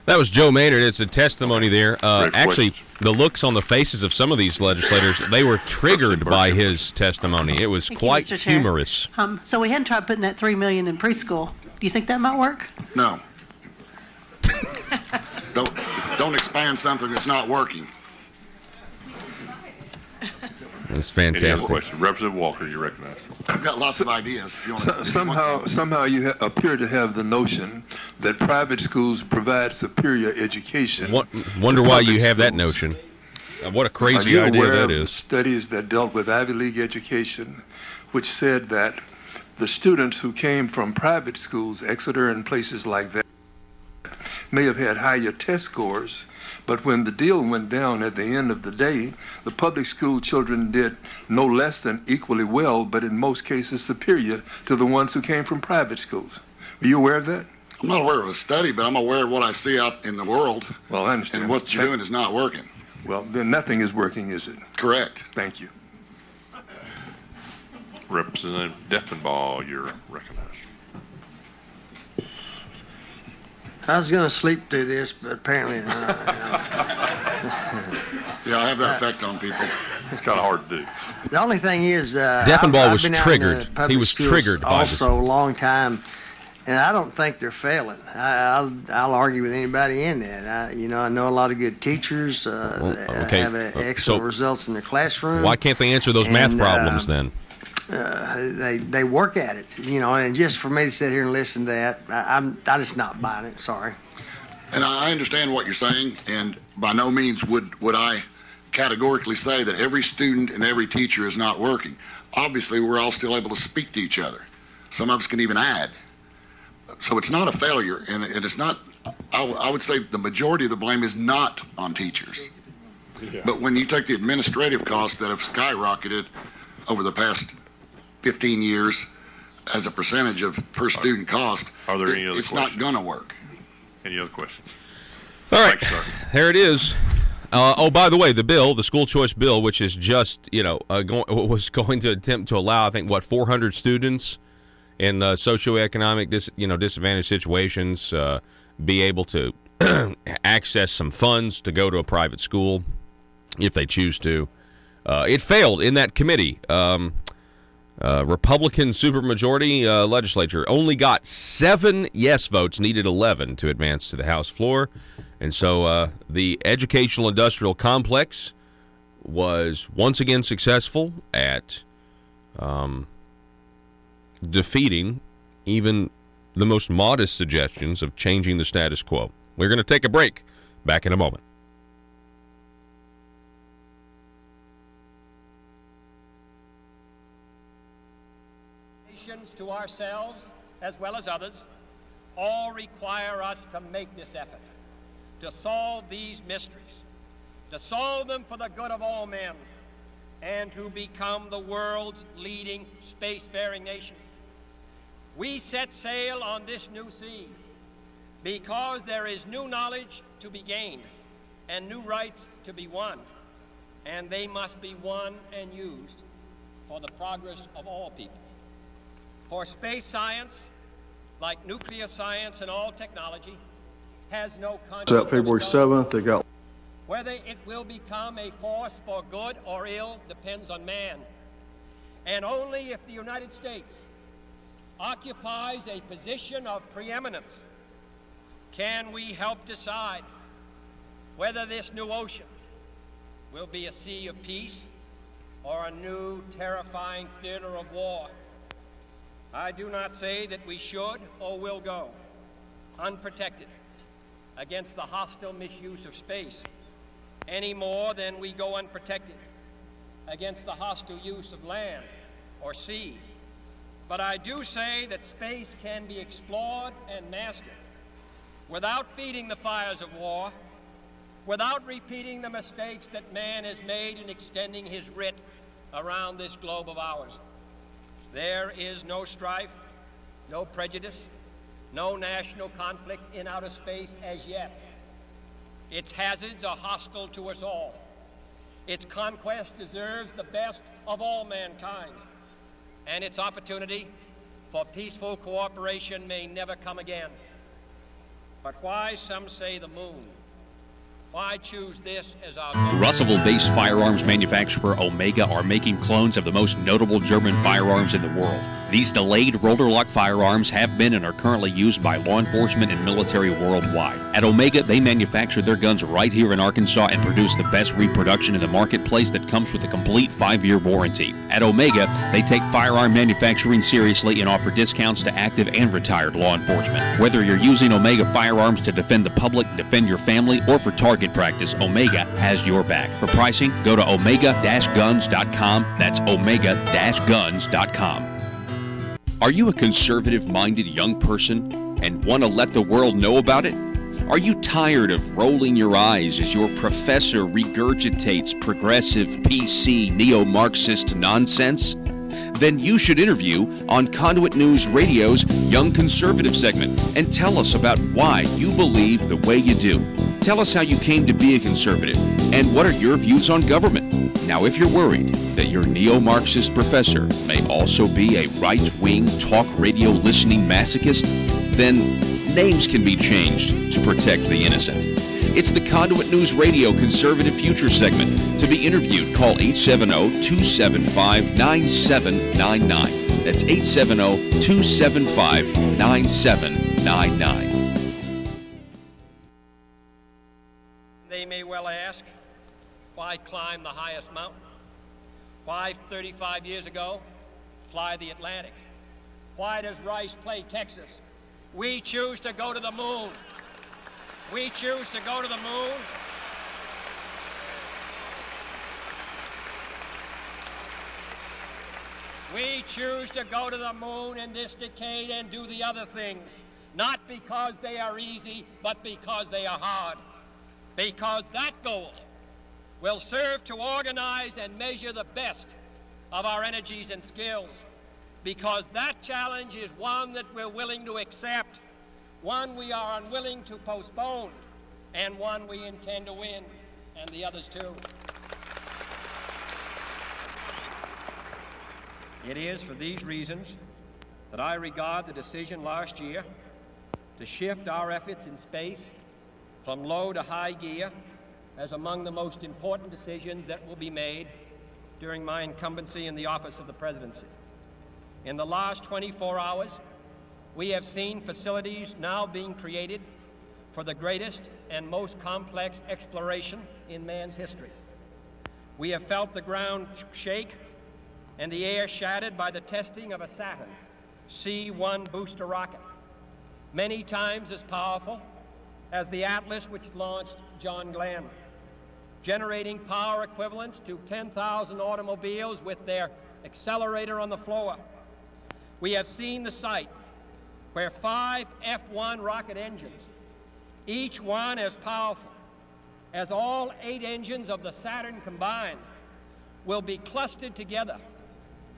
That was Joe Maynard. It's a testimony there. Actually, the looks on the faces of some of these legislators, they were triggered by his testimony. It was quite humorous. So we hadn't tried putting that $3 million in preschool. Do you think that might work? No. Don't expand something that's not working. That's fantastic. Any other question? Representative Walker, you recognize. I've got lots of ideas. If you want Somehow you appear to have the notion that private schools provide superior education. Wonder why you have that notion. What a crazy idea that is. Studies that dealt with Ivy League education, which said that the students who came from private schools, Exeter and places like that, may have had higher test scores, but when the deal went down at the end of the day, the public school children did no less than equally well, but in most cases superior to the ones who came from private schools. Are you aware of that? I'm not aware of a study, but I'm aware of what I see out in the world. Well, I understand. And what you're doing is not working. Well, then nothing is working, is it? Correct. Thank you. Representative Deffenbaugh, you're recognized. I was going to sleep through this, but apparently not. Yeah, I have that effect on people. It's kind of hard to do. The only thing is, Deffenbaugh was triggered. He was triggered by this. Also, a long time, and I don't think they're failing. I'll argue with anybody in that. I know a lot of good teachers that have excellent results in their classroom. Why can't they answer those math problems then? They work at it, and just for me to sit here and listen to that, I'm just not buying it. Sorry. And I understand what you're saying, and by no means would I categorically say that every student and every teacher is not working. Obviously, we're all still able to speak to each other. Some of us can even add. So it's not a failure, and it's not. I would say the majority of the blame is not on teachers. Yeah. But when you take the administrative costs that have skyrocketed over the past 15 years as a percentage of per student cost, are there any other it's questions? not going to work. Any other questions? All right, there it is. By the way, the school choice bill, which is just, was going to attempt to allow, I think, 400 students in socioeconomic disadvantaged situations be able to access some funds to go to a private school if they choose to. It failed in that committee. Republican supermajority legislature only got 7 yes votes, needed 11 to advance to the House floor. And so the educational industrial complex was once again successful at defeating even the most modest suggestions of changing the status quo. We're going to take a break. Back in a moment. To ourselves as well as others, all require us to make this effort, to solve these mysteries, to solve them for the good of all men, and to become the world's leading spacefaring nation. We set sail on this new sea because there is new knowledge to be gained and new rights to be won, and they must be won and used for the progress of all people. For space science, like nuclear science and all technology, has no concept. February 7th, they got. Whether it will become a force for good or ill depends on man. And only if the United States occupies a position of preeminence can we help decide whether this new ocean will be a sea of peace or a new terrifying theater of war. I do not say that we should or will go unprotected against the hostile misuse of space any more than we go unprotected against the hostile use of land or sea. But I do say that space can be explored and mastered without feeding the fires of war, without repeating the mistakes that man has made in extending his writ around this globe of ours. There is no strife, no prejudice, no national conflict in outer space as yet. Its hazards are hostile to us all. Its conquest deserves the best of all mankind, and its opportunity for peaceful cooperation may never come again. But why some say the moon? Why choose this as our goal? Russellville-based firearms manufacturer Omega are making clones of the most notable German firearms in the world. These delayed rotor-lock firearms have been and are currently used by law enforcement and military worldwide. At Omega, they manufacture their guns right here in Arkansas and produce the best reproduction in the marketplace that comes with a complete 5-year warranty. At Omega, they take firearm manufacturing seriously and offer discounts to active and retired law enforcement. Whether you're using Omega firearms to defend the public, defend your family, or for target practice, Omega has your back. For pricing, go to omega-guns.com. That's omega-guns.com. Are you a conservative-minded young person and want to let the world know about it? Are you tired of rolling your eyes as your professor regurgitates progressive, PC, neo-Marxist nonsense? Then you should interview on Conduit News Radio's Young Conservative segment and tell us about why you believe the way you do. Tell us how you came to be a conservative and what are your views on government. Now, if you're worried that your neo-Marxist professor may also be a right-wing talk radio listening masochist, then names can be changed to protect the innocent. It's the Conduit News Radio Conservative Future segment. To be interviewed, call 870-275-9799. That's 870-275-9799. They may well ask, why climb the highest mountain? Why 35 years ago fly the Atlantic? Why does Rice play Texas? We choose to go to the moon. We choose to go to the moon. We choose to go to the moon in this decade and do the other things, not because they are easy, but because they are hard. Because that goal will serve to organize and measure the best of our energies and skills, because that challenge is one that we're willing to accept, one we are unwilling to postpone, and one we intend to win, and the others too. It is for these reasons that I regard the decision last year to shift our efforts in space from low to high gear as among the most important decisions that will be made during my incumbency in the office of the presidency. In the last 24 hours, we have seen facilities now being created for the greatest and most complex exploration in man's history. We have felt the ground shake and the air shattered by the testing of a Saturn C-1 booster rocket, many times as powerful as the Atlas which launched John Glenn, generating power equivalents to 10,000 automobiles with their accelerator on the floor. We have seen the site where 5 F-1 rocket engines, each one as powerful as all 8 engines of the Saturn combined, will be clustered together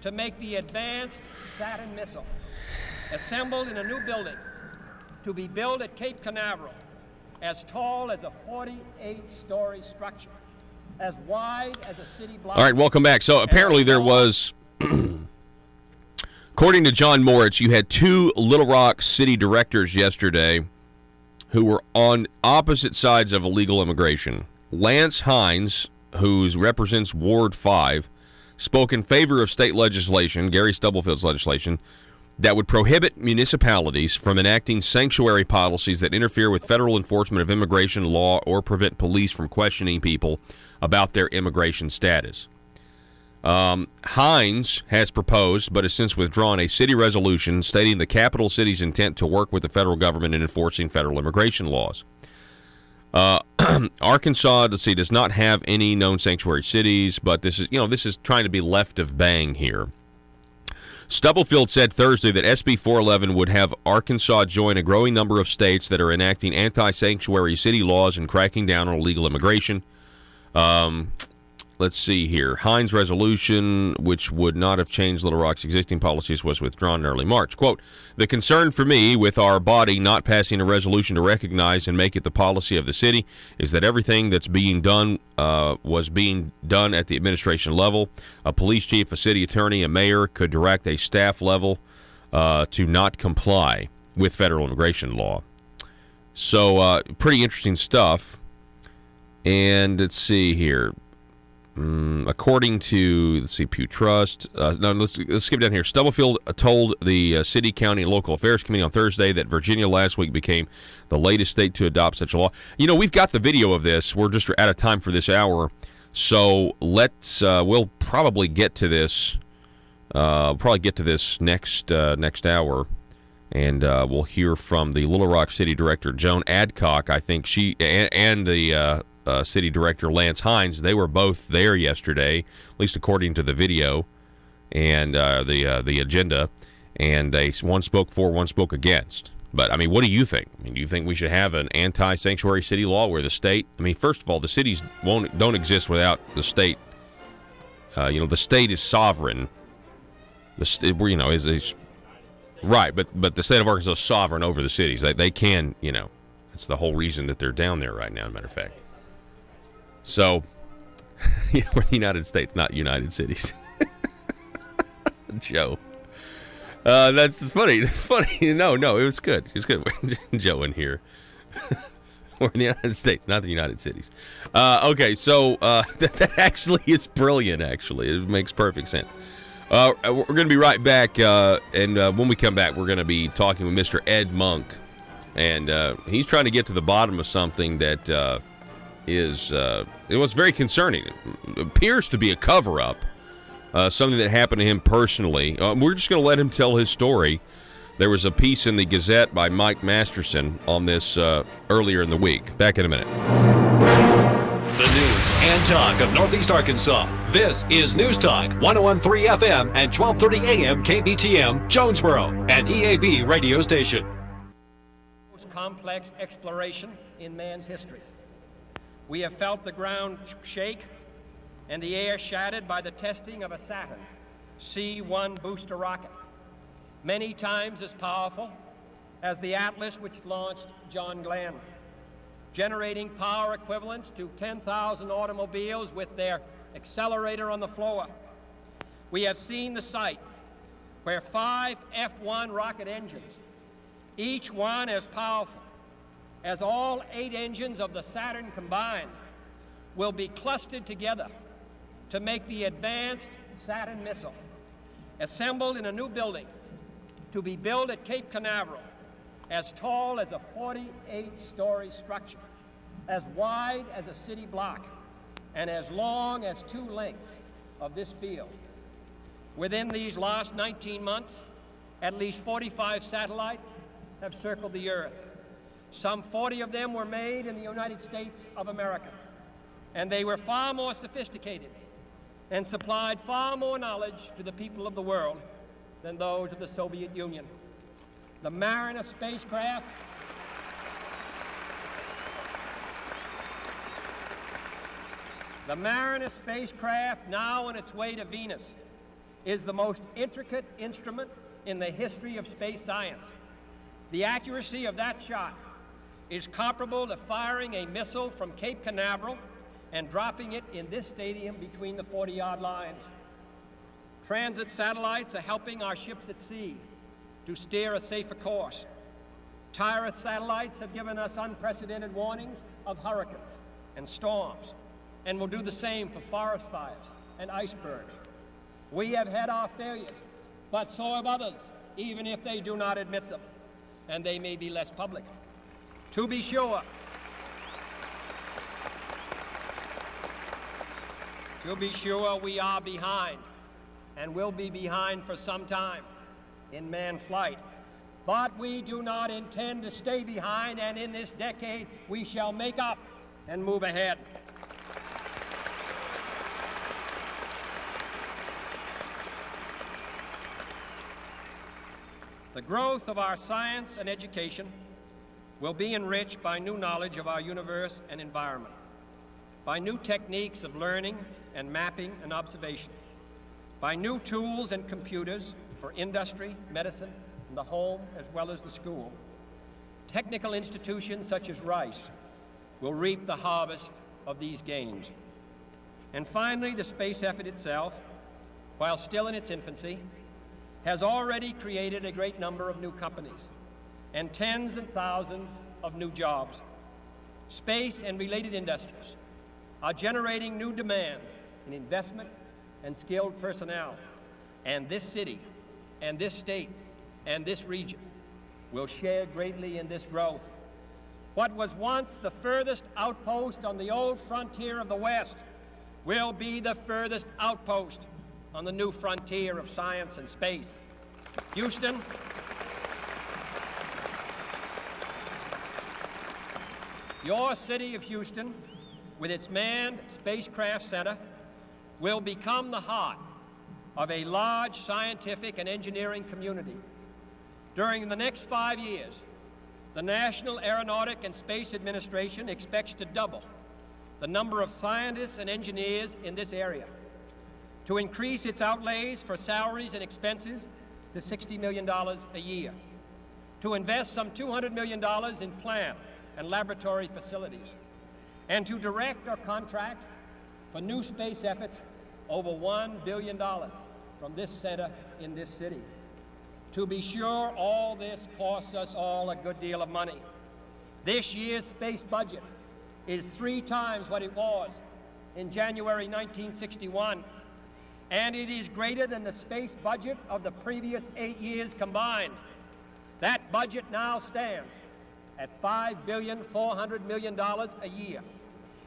to make the advanced Saturn missile, assembled in a new building to be built at Cape Canaveral, as tall as a 48-story structure, as wide as a city block. All right, welcome back. So apparently there was, according to John Moritz, you had 2 Little Rock city directors yesterday who were on opposite sides of illegal immigration. Lance Hines, who represents Ward 5, spoke in favor of state legislation, Gary Stubblefield's legislation, that would prohibit municipalities from enacting sanctuary policies that interfere with federal enforcement of immigration law or prevent police from questioning people about their immigration status. Hines has proposed, but has since withdrawn, a city resolution stating the capital city's intent to work with the federal government in enforcing federal immigration laws. Arkansas, does not have any known sanctuary cities, but this is trying to be left of bang here. Stubblefield said Thursday that SB 411 would have Arkansas join a growing number of states that are enacting anti-sanctuary city laws and cracking down on illegal immigration. Let's see here. Hines' resolution, which would not have changed Little Rock's existing policies, was withdrawn in early March. Quote, "The concern for me with our body not passing a resolution to recognize and make it the policy of the city is that everything that's being done was being done at the administration level. A police chief, a city attorney, a mayor could direct a staff level to not comply with federal immigration law." So pretty interesting stuff. And let's see here. According to, Pew Trust, let's skip down here. Stubblefield told the City, County, and Local Affairs Committee on Thursday that Virginia last week became the latest state to adopt such a law. We've got the video of this. We're just out of time for this hour, so we'll probably get to this. Next hour, and we'll hear from the Little Rock City Director Joan Adcock. I think she and the City Director Lance Hines, they were both there yesterday, at least according to the video and the agenda, and one spoke for, one spoke against. But, what do you think? Do you think we should have an anti-sanctuary city law where the state, first of all, the cities don't exist without the state. The state is sovereign. The state, is right, but the state of Arkansas is sovereign over the cities. They can, that's the whole reason that they're down there right now, as a matter of fact. So, we're the United States, not United Cities. Joe. That's funny. It's funny. No, it was good. It was good. Joe in here. We're in the United States, not the United Cities. Okay, so that actually is brilliant, actually. It makes perfect sense. We're going to be right back, and when we come back, we're going to be talking with Mr. Ed Monk. And he's trying to get to the bottom of something that it was very concerning. It appears to be a cover-up, something that happened to him personally. We're just going to let him tell his story. There was a piece in the Gazette by Mike Masterson on this earlier in the week. Back in a minute. The news and talk of Northeast Arkansas. This is News Talk 101.3 FM and 12:30 AM KBTM, Jonesboro, an EAB radio station. Most complex exploration in man's history. We have felt the ground shake and the air shattered by the testing of a Saturn C-1 booster rocket, many times as powerful as the Atlas which launched John Glenn, generating power equivalents to 10,000 automobiles with their accelerator on the floor. We have seen the site where 5 F-1 rocket engines, each one as powerful as all 8 engines of the Saturn combined, will be clustered together to make the advanced Saturn missile, assembled in a new building to be built at Cape Canaveral, as tall as a 48-story structure, as wide as a city block, and as long as 2 lengths of this field. Within these last 19 months, at least 45 satellites have circled the Earth. Some 40 of them were made in the United States of America, and they were far more sophisticated and supplied far more knowledge to the people of the world than those of the Soviet Union. The Mariner spacecraft now on its way to Venus is the most intricate instrument in the history of space science. The accuracy of that shot is comparable to firing a missile from Cape Canaveral and dropping it in this stadium between the 40-yard lines. Transit satellites are helping our ships at sea to steer a safer course. Tyrus satellites have given us unprecedented warnings of hurricanes and storms, and will do the same for forest fires and icebergs. We have had our failures, but so have others, even if they do not admit them, and they may be less public. To be sure, we are behind, and will be behind for some time in manned flight. But we do not intend to stay behind, and in this decade we shall make up and move ahead. The growth of our science and education will be enriched by new knowledge of our universe and environment, by new techniques of learning and mapping and observation, by new tools and computers for industry, medicine, and the home as well as the school. Technical institutions such as Rice will reap the harvest of these gains. And finally, the space effort itself, while still in its infancy, has already created a great number of new companies and tens and thousands of new jobs. Space and related industries are generating new demands in investment and skilled personnel, and this city and this state and this region will share greatly in this growth. What was once the furthest outpost on the old frontier of the West will be the furthest outpost on the new frontier of science and space. Houston, your city of Houston, with its manned spacecraft center, will become the heart of a large scientific and engineering community. During the next 5 years, the National Aeronautic and Space Administration expects to double the number of scientists and engineers in this area, to increase its outlays for salaries and expenses to $60 million a year, to invest some $200 million in plant and laboratory facilities, and to direct or contract for new space efforts over $1 billion from this center in this city. To be sure, all this costs us all a good deal of money. This year's space budget is 3 times what it was in January 1961, and it is greater than the space budget of the previous 8 years combined. That budget now stands at $5.4 billion a year,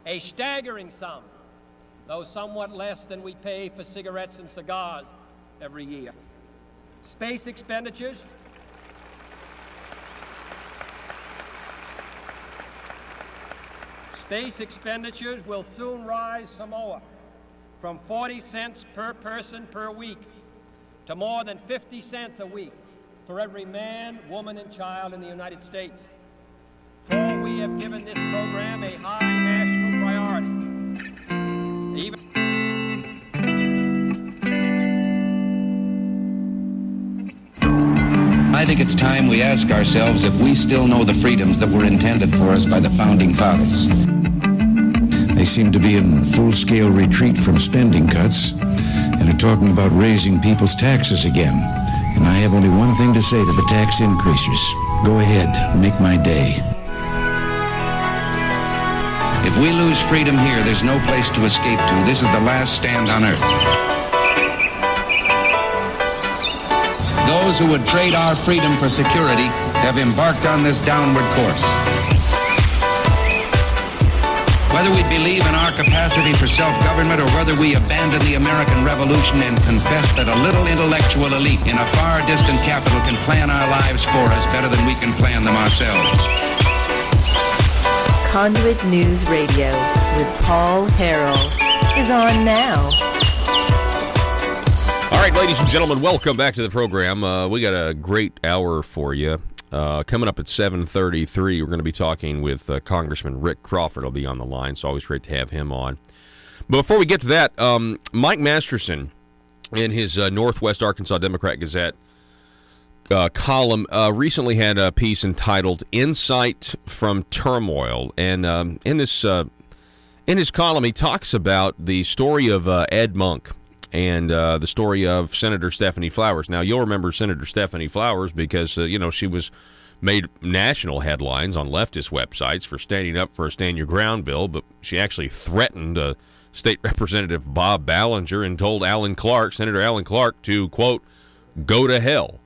a staggering sum, though somewhat less than we pay for cigarettes and cigars every year. Space expenditures will soon rise some more, from 40 cents per person per week to more than 50 cents a week for every man, woman, and child in the United States. For we have given this program a high national priority. priority. Even I think it's time we ask ourselves if we still know the freedoms that were intended for us by the Founding Fathers. They seem to be in full-scale retreat from spending cuts and are talking about raising people's taxes again. And I have only one thing to say to the tax increasers. Go ahead, make my day. If we lose freedom here, there's no place to escape to. This is the last stand on earth. Those who would trade our freedom for security have embarked on this downward course. Whether we believe in our capacity for self-government or whether we abandon the American Revolution and confess that a little intellectual elite in a far distant capital can plan our lives for us better than we can plan them ourselves. Conduit News Radio with Paul Harrell is on now. All right, ladies and gentlemen, welcome back to the program. We got a great hour for you. Coming up at 7:33, we're going to be talking with Congressman Rick Crawford. Will be on the line, so always great to have him on. But before we get to that, Mike Masterson, in his Northwest Arkansas Democrat Gazette column, recently had a piece entitled "Insight from Turmoil," and in his column, he talks about the story of Ed Monk and the story of Senator Stephanie Flowers. Now, you'll remember Senator Stephanie Flowers because, she was made national headlines on leftist websites for standing up for a Stand Your Ground bill, but she actually threatened State Representative Bob Ballinger and told Senator Alan Clark to, quote, go to hell.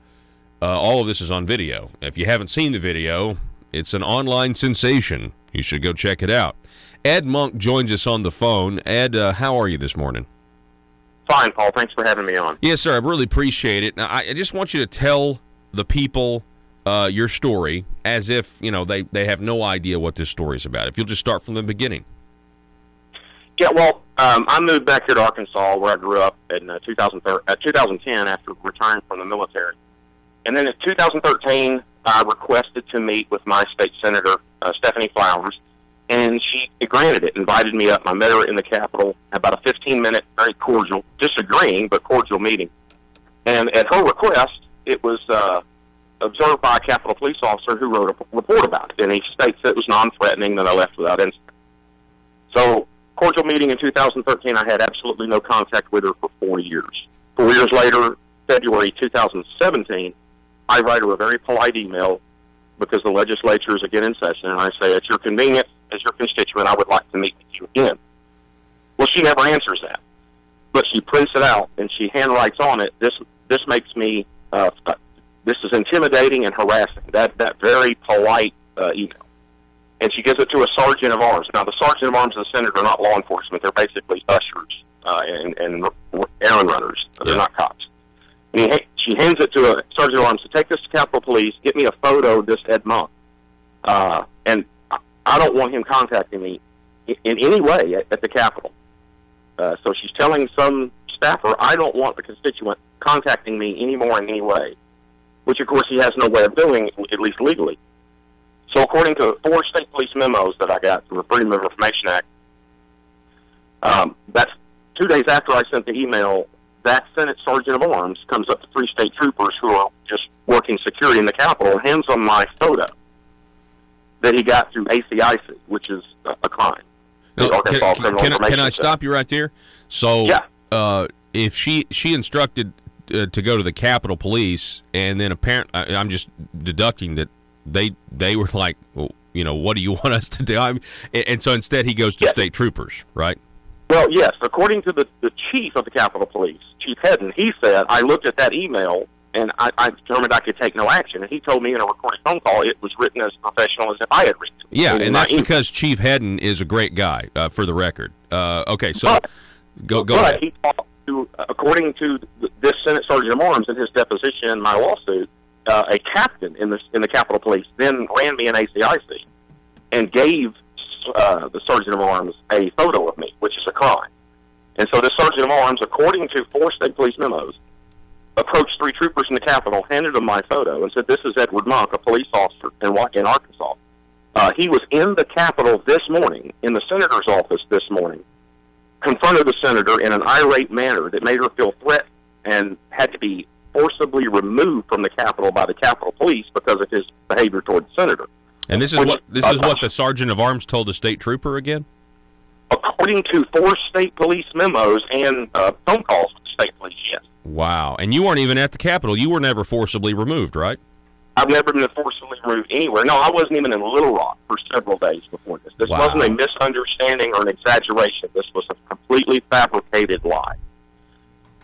All of this is on video. If you haven't seen the video, it's an online sensation. You should go check it out. Ed Monk joins us on the phone. Ed, how are you this morning? Fine, Paul. Thanks for having me on. Yes, sir. I really appreciate it. Now, I just want you to tell the people your story as if, they have no idea what this story is about. If you'll just start from the beginning. Yeah, well, I moved back here to Arkansas, where I grew up, in 2010 after retiring from the military. And then in 2013, I requested to meet with my state senator, Stephanie Flowers, and she granted it, invited me up. I met her in the Capitol, about a 15-minute, very cordial, disagreeing, but cordial meeting. And at her request, it was observed by a Capitol police officer who wrote a report about it. And he states that it was non-threatening, that I left without incident. So, cordial meeting in 2013, I had absolutely no contact with her for 4 years. 4 years later, February 2017, I write her a very polite email because the legislature is again in session, and I say, at your convenience, as your constituent, I would like to meet with you again. Well, she never answers that, but she prints it out and she handwrites on it. This makes me this is intimidating and harassing. That very polite email, and she gives it to a sergeant of arms. Now, the sergeant of arms and the senator are not law enforcement; they're basically ushers and errand runners. They're not cops. And she hands it to a sergeant of arms to take this to Capitol Police. Get me a photo of this Ed Monk, and I don't want him contacting me in any way at the Capitol. So she's telling some staffer, I don't want the constituent contacting me anymore in any way, which, of course, he has no way of doing, at least legally. So according to 4 state police memos that I got from the Freedom of Information Act, that's 2 days after I sent the email, that Senate Sergeant of Arms comes up to 3 state troopers who are just working security in the Capitol and hands them my photo that he got through ACIC, which is a crime. No, can I stop you right there? So, yeah. If she instructed to go to the Capitol Police, and then apparently, I'm just deducting that they were like, well, what do you want us to do? And so instead he goes to state troopers, right? Well, yes. According to the chief of the Capitol Police, Chief Hedden, he said, I looked at that email, and I determined I could take no action. And he told me in a recorded phone call it was written as professional as if I had written it. Yeah, and that's because Chief Hedden is a great guy, for the record. Okay, so go ahead. He talked to, according to this Senate Sergeant of Arms in his deposition in my lawsuit, a captain in the Capitol Police then ran me an ACIC and gave the Sergeant of Arms a photo of me, which is a crime. And so the Sergeant of Arms, according to 4 state police memos, approached 3 troopers in the Capitol, handed them my photo, and said, this is Edward Monk, a police officer in Arkansas. He was in the Capitol this morning, in the senator's office this morning, confronted the senator in an irate manner that made her feel threatened and had to be forcibly removed from the Capitol by the Capitol Police because of his behavior toward the senator. And this is what the sergeant of arms told the state trooper again? According to 4 state police memos and phone calls with the state police, yes. Wow. And you weren't even at the Capitol. You were never forcibly removed, right? I've never been forcibly removed anywhere. No, I wasn't even in Little Rock for several days before this. This wasn't a misunderstanding or an exaggeration. This was a completely fabricated lie.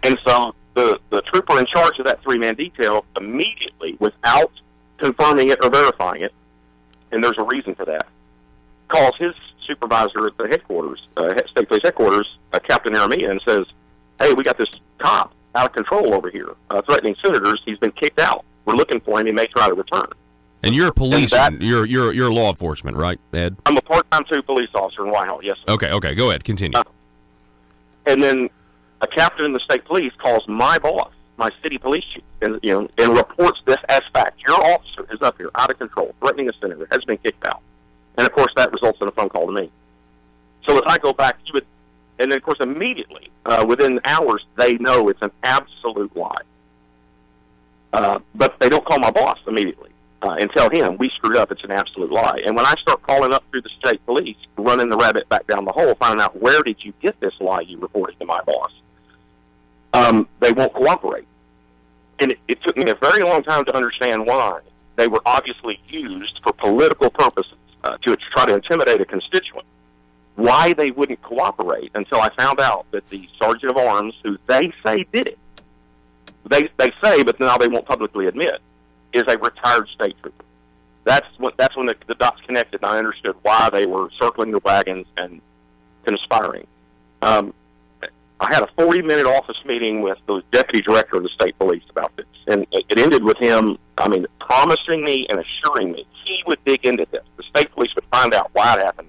And so the trooper in charge of that 3-man detail immediately, without confirming it or verifying it, and there's a reason for that, calls his supervisor at the headquarters, state police headquarters, Captain Aramia, and says, "Hey, we got this cop out of control over here, threatening senators. He's been kicked out. We're looking for him. He may try to return." And you're a policeman. You're law enforcement, right, Ed? I'm a part-time 2 police officer in Whitehall, yes, sir. Okay, go ahead. Continue. And then a captain in the state police calls my boss, my city police chief, and reports this as fact. Your officer is up here, out of control, threatening a senator, has been kicked out. And, of course, that results in a phone call to me. So as I go back, and then, of course, immediately, within hours, they know it's an absolute lie. But they don't call my boss immediately and tell him, we screwed up, it's an absolute lie. And when I start calling up through the state police, running the rabbit back down the hole, finding out where did you get this lie you reported to my boss, they won't cooperate. And it took me a very long time to understand why. They were obviously used for political purposes to try to intimidate a constituent. Why they wouldn't cooperate until I found out that the sergeant of arms, who they say did it, they say, but now they won't publicly admit, is a retired state trooper. That's when the dots connected, and I understood why they were circling the wagons and conspiring. I had a 40-minute office meeting with the deputy director of the state police about this, and it ended with him, promising me and assuring me he would dig into this. The state police would find out why it happened,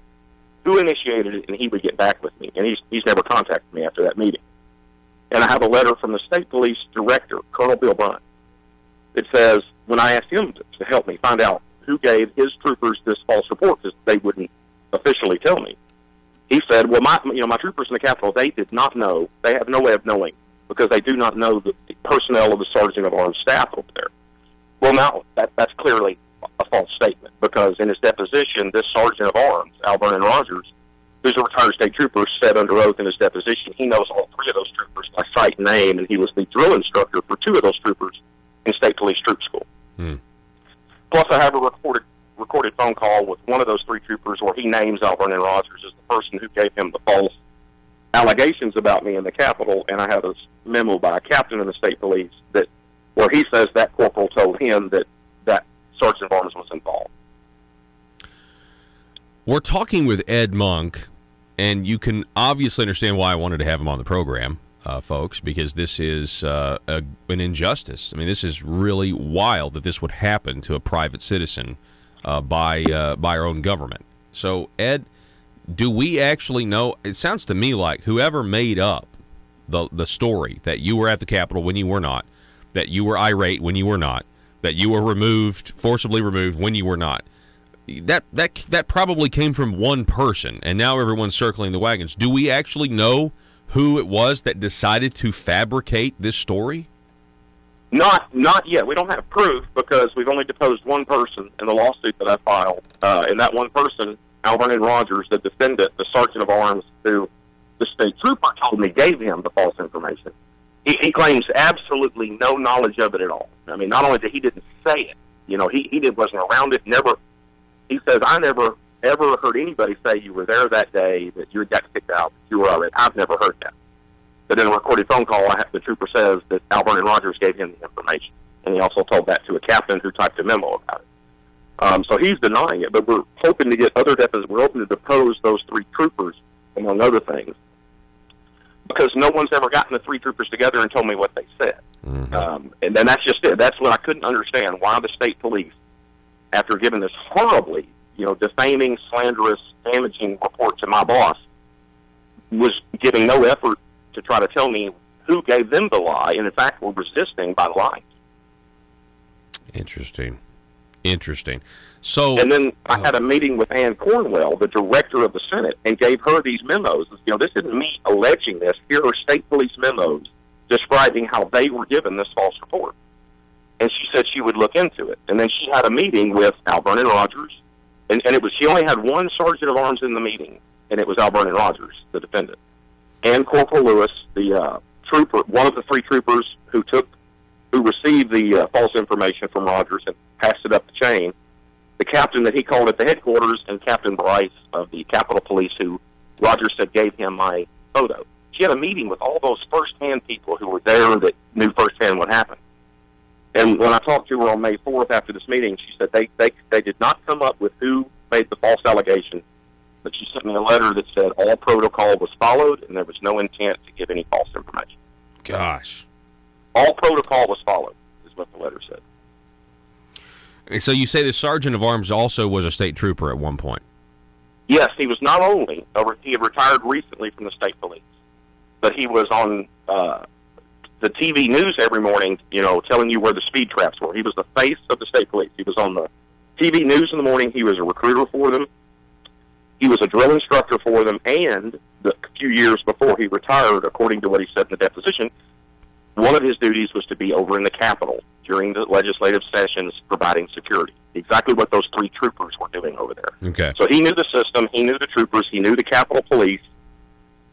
who initiated it, and he would get back with me. And he's never contacted me after that meeting. And I have a letter from the state police director, Colonel Bill Bryant. It says, when I asked him to help me find out who gave his troopers this false report, because they wouldn't officially tell me, he said, well, my troopers in the Capitol, they did not know. They have no way of knowing because they do not know the personnel of the sergeant of arms staff over there. Well, now that's clearly a false statement because in his deposition, this sergeant of arms, Al Vernon Rogers, who's a retired state trooper, said under oath in his deposition he knows all 3 of those troopers by sight and name, and he was the drill instructor for 2 of those troopers in state police troop school. Plus, I have a recorded phone call with one of those 3 troopers where he names Al Vernon Rogers as the person who gave him the false allegations about me in the Capitol, and I have a memo by a captain in the state police where he says that corporal told him that sergeant of arms was involved. We're talking with Ed Monk, and you can obviously understand why I wanted to have him on the program, folks, because this is an injustice. This is really wild that this would happen to a private citizen by our own government. So, Ed, do we actually know? It sounds to me like whoever made up the story that you were at the Capitol when you were not, that you were irate when you were not, that you were forcibly removed when you were not, that probably came from one person, and now everyone's circling the wagons. Do we actually know who it was that decided to fabricate this story? Not yet. We don't have proof because we've only deposed one person in the lawsuit that I filed, and that one person, Al Vernon Rogers, the defendant, the sergeant of arms, who the state trooper told me gave him the false information. He claims absolutely no knowledge of it at all. Not only that he didn't say it, he wasn't around it. He says, I never ever heard anybody say you were there that day, that you got kicked out, that you were already. I've never heard that. But in a recorded phone call, the trooper says that Al Vernon Rogers gave him the information, and he also told that to a captain who typed a memo about it. So he's denying it, but we're hoping to get other depositions. We're hoping to depose those 3 troopers, among other things, because no one's ever gotten the 3 troopers together and told me what they said. And then that's just it. That's what I couldn't understand, why the state police, after giving this horribly, defaming, slanderous, damaging report to my boss, was giving no effort to try to tell me who gave them the lie, and in fact were resisting by lying. Interesting. Interesting. So, and then I had a meeting with Ann Cornwell, the director of the Senate, and gave her these memos. You know, this isn't me alleging this. Here are state police memos describing how they were given this false report. And she said she would look into it. And then she had a meeting with Al Vernon Rogers, and it was, she only had one sergeant of arms in the meeting, and it was Al Vernon Rogers, the defendant, and Corporal Lewis, the trooper, one of the three troopers who received the false information from Rogers and passed it up the chain, the captain that he called at the headquarters, and Captain Bryce of the Capitol Police, who Rogers said gave him my photo. She had a meeting with all those first-hand people who were there that knew firsthand what happened. And when I talked to her on May 4th after this meeting, she said they did not come up with who made the false allegation, but she sent me a letter that said all protocol was followed and there was no intent to give any false information. Gosh. All protocol was followed, is what the letter said. And so you say the sergeant of arms also was a state trooper at one point? Yes, he was not only, he had retired recently from the state police, but he was on the TV news every morning, you know, telling you where the speed traps were. He was the face of the state police. He was on the TV news in the morning. He was a recruiter for them. He was a drill instructor for them, and a few years before he retired, according to what he said in the deposition, one of his duties was to be over in the Capitol during the legislative sessions providing security. Exactly what those three troopers were doing over there. Okay. So he knew the system, he knew the troopers, he knew the Capitol Police,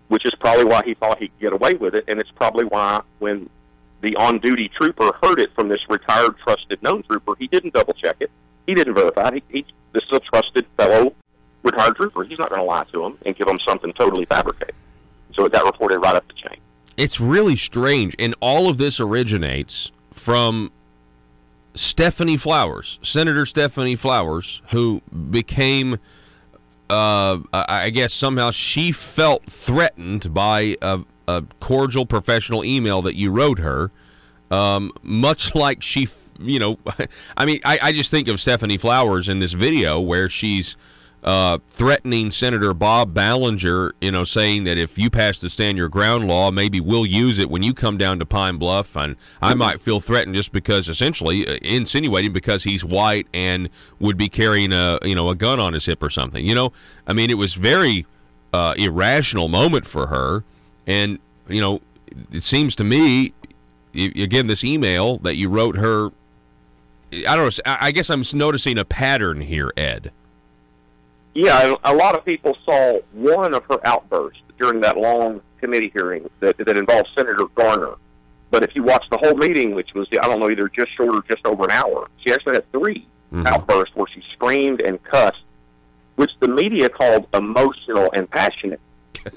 which is probably why he thought he could get away with it, and it's probably why when the on-duty trooper heard it from this retired, trusted, known trooper, he didn't double-check it. He didn't verify it. This is a trusted fellow retired trooper. He's not going to lie to him and give him something totally fabricated. So it got reported right up the chain. It's really strange, and all of this originates from Stephanie Flowers, Senator Stephanie Flowers, who became, I guess somehow she felt threatened by a cordial professional email that you wrote her, much like she, you know, I mean, I just think of Stephanie Flowers in this video where she's threatening Senator Bob Ballinger, you know, saying that if you pass the Stand Your Ground law, maybe we'll use it when you come down to Pine Bluff, and I might feel threatened just because, essentially insinuating because he's white and would be carrying a gun on his hip or something. You know, I mean, it was very irrational moment for her, and you know, it seems to me, again, this email that you wrote her, I don't know, I guess I'm noticing a pattern here, Ed. Yeah, a lot of people saw one of her outbursts during that long committee hearing that involved Senator Garner. But if you watch the whole meeting, which was, I don't know, either just short or just over an hour, she actually had three outbursts where she screamed and cussed, which the media called emotional and passionate,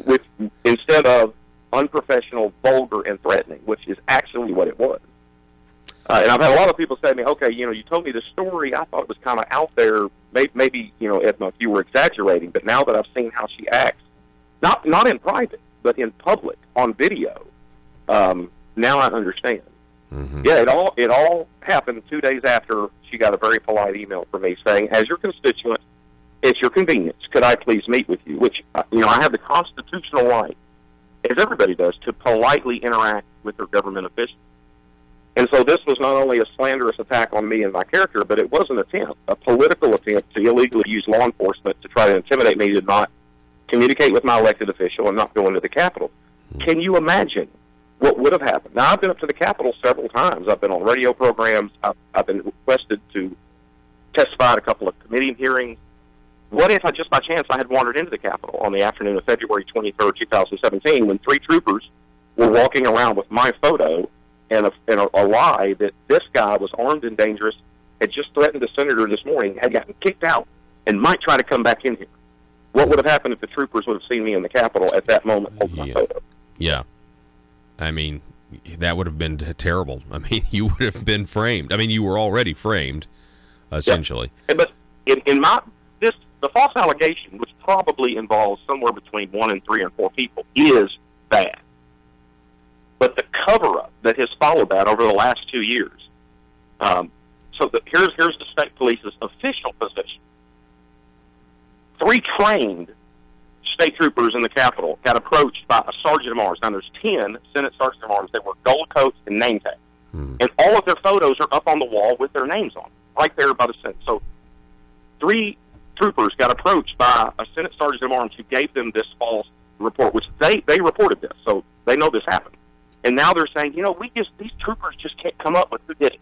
which instead of unprofessional, vulgar, and threatening, which is actually what it was. And I've had a lot of people say to me, okay, you know, you told me the story, I thought it was kind of out there, maybe, you know, Edna, you were exaggerating, but now that I've seen how she acts, not in private, but in public, on video, now I understand. Yeah, it all happened 2 days after she got a very polite email from me saying, as your constituent, it's your convenience, could I please meet with you? Which, you know, I have the constitutional right, as everybody does, to politely interact with their government officials. And so this was not only a slanderous attack on me and my character, but it was an attempt, a political attempt to illegally use law enforcement to try to intimidate me to not communicate with my elected official and not go into the Capitol. Can you imagine what would have happened? Now, I've been up to the Capitol several times. I've been on radio programs. I've been requested to testify at a couple of committee hearings. What if, just by chance, I had wandered into the Capitol on the afternoon of February 23rd, 2017, when three troopers were walking around with my photo and a lie that this guy was armed and dangerous, had just threatened a senator this morning, had gotten kicked out, and might try to come back in here? What would have happened if the troopers would have seen me in the Capitol at that moment holding my photo? Yeah. I mean, that would have been terrible. I mean, you would have been framed. I mean, you were already framed, essentially. Yeah. But the false allegation, which probably involves somewhere between 1 and 3 and 4 people, is bad. But the cover-up that has followed that over the last 2 years. Here's the state police's official position. 3 trained state troopers in the Capitol got approached by a sergeant of arms. Now, there's 10 Senate sergeant of arms that were gold coats and name tags. And all of their photos are up on the wall with their names on right there by the Senate. So 3 troopers got approached by a Senate sergeant at arms who gave them this false report, which they reported this, so they know this happened. And now they're saying, these troopers just can't come up with who did it.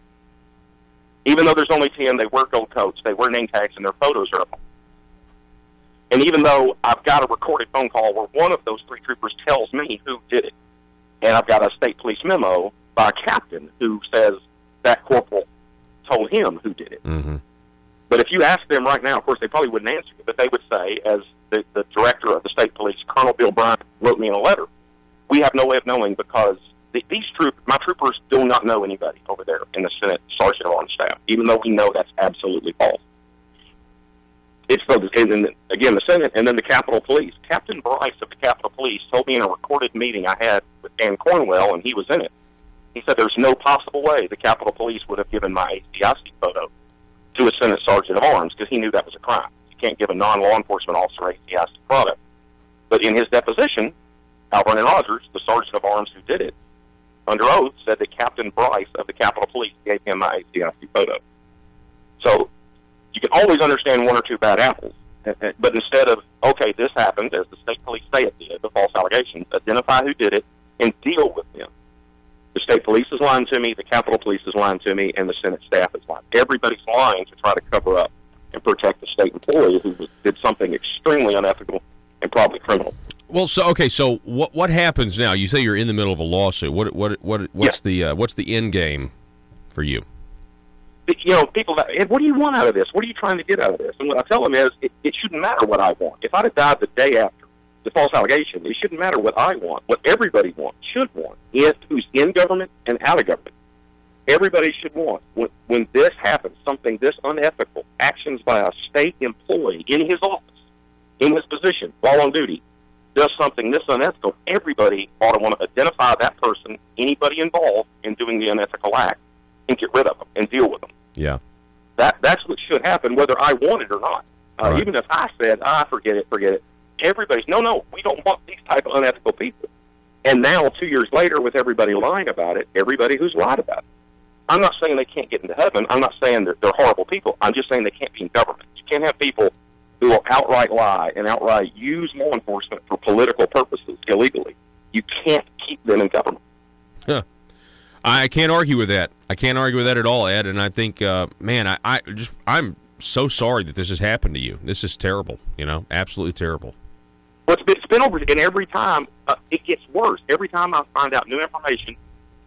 Even though there's only 10, they wear gold coats, they wear name tags, and their photos are up. And even though I've got a recorded phone call where one of those 3 troopers tells me who did it, and I've got a state police memo by a captain who says that corporal told him who did it. Mm-hmm. But if you ask them right now, of course, they probably wouldn't answer you, but they would say, as the director of the state police, Colonel Bill Bryant, wrote me in a letter, we have no way of knowing because my troopers do not know anybody over there in the Senate sergeant at arms staff, even though we know that's absolutely false. It's again, the Senate and then the Capitol Police. Captain Bryce of the Capitol Police told me in a recorded meeting I had with Dan Cornwell, and he was in it. He said there's no possible way the Capitol Police would have given my ACIC photo to a Senate sergeant of arms because he knew that was a crime. You can't give a non-law enforcement officer ACIC product. But in his deposition, Alvernon Rogers, the sergeant of arms who did it, under oath, said that Captain Bryce of the Capitol Police gave him my ACIC photo. So you can always understand 1 or 2 bad apples. But instead of, okay, this happened, as the state police say it did, the false allegations, identify who did it and deal with them. The state police is lying to me, the Capitol Police is lying to me, and the Senate staff is lying. Everybody's lying to try to cover up and protect the state employee who did something extremely unethical and probably criminal. Well, so what happens now? You say you're in the middle of a lawsuit. What's the end game for you? People, what do you want out of this? What are you trying to get out of this? And what I tell them is, it shouldn't matter what I want. If I'd have died the day after the false allegation, it shouldn't matter what I want. What everybody wants, should want, who's in government and out of government. Everybody should want, when this happens, something this unethical, actions by a state employee in his office, in his position, while on duty, does something this unethical, everybody ought to want to identify that person, anybody involved in doing the unethical act, and get rid of them and deal with them. Yeah. That's what should happen, whether I want it or not. Right. Even if I said, forget it, everybody's, no, we don't want these type of unethical people. And now, 2 years later, with everybody lying about it, everybody who's lied about it. I'm not saying they can't get into heaven. I'm not saying that they're horrible people. I'm just saying they can't be in government. You can't have people who will outright lie and outright use law enforcement for political purposes illegally. You can't keep them in government. Huh. I can't argue with that. I can't argue with that at all, Ed. And I think, I'm so sorry that this has happened to you. This is terrible. Absolutely terrible. Well, it's been over, and every time it gets worse. Every time I find out new information,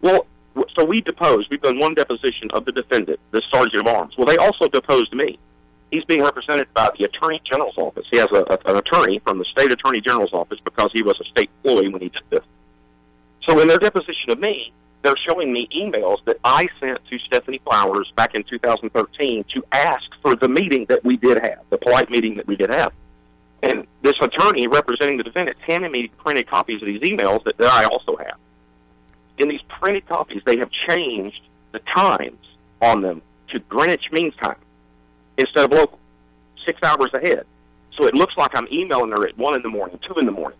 so we deposed. We've done one deposition of the defendant, the sergeant of arms. Well, they also deposed me. He's being represented by the Attorney General's office. He has an attorney from the State Attorney General's office because he was a state employee when he did this. So in their deposition of me, they're showing me emails that I sent to Stephanie Flowers back in 2013 to ask for the meeting that we did have, the polite meeting that we did have. And this attorney representing the defendant handed me printed copies of these emails that I also have. In these printed copies, they have changed the times on them to Greenwich Mean Time instead of local, 6 hours ahead. So it looks like I'm emailing her at 1 in the morning, 2 in the morning.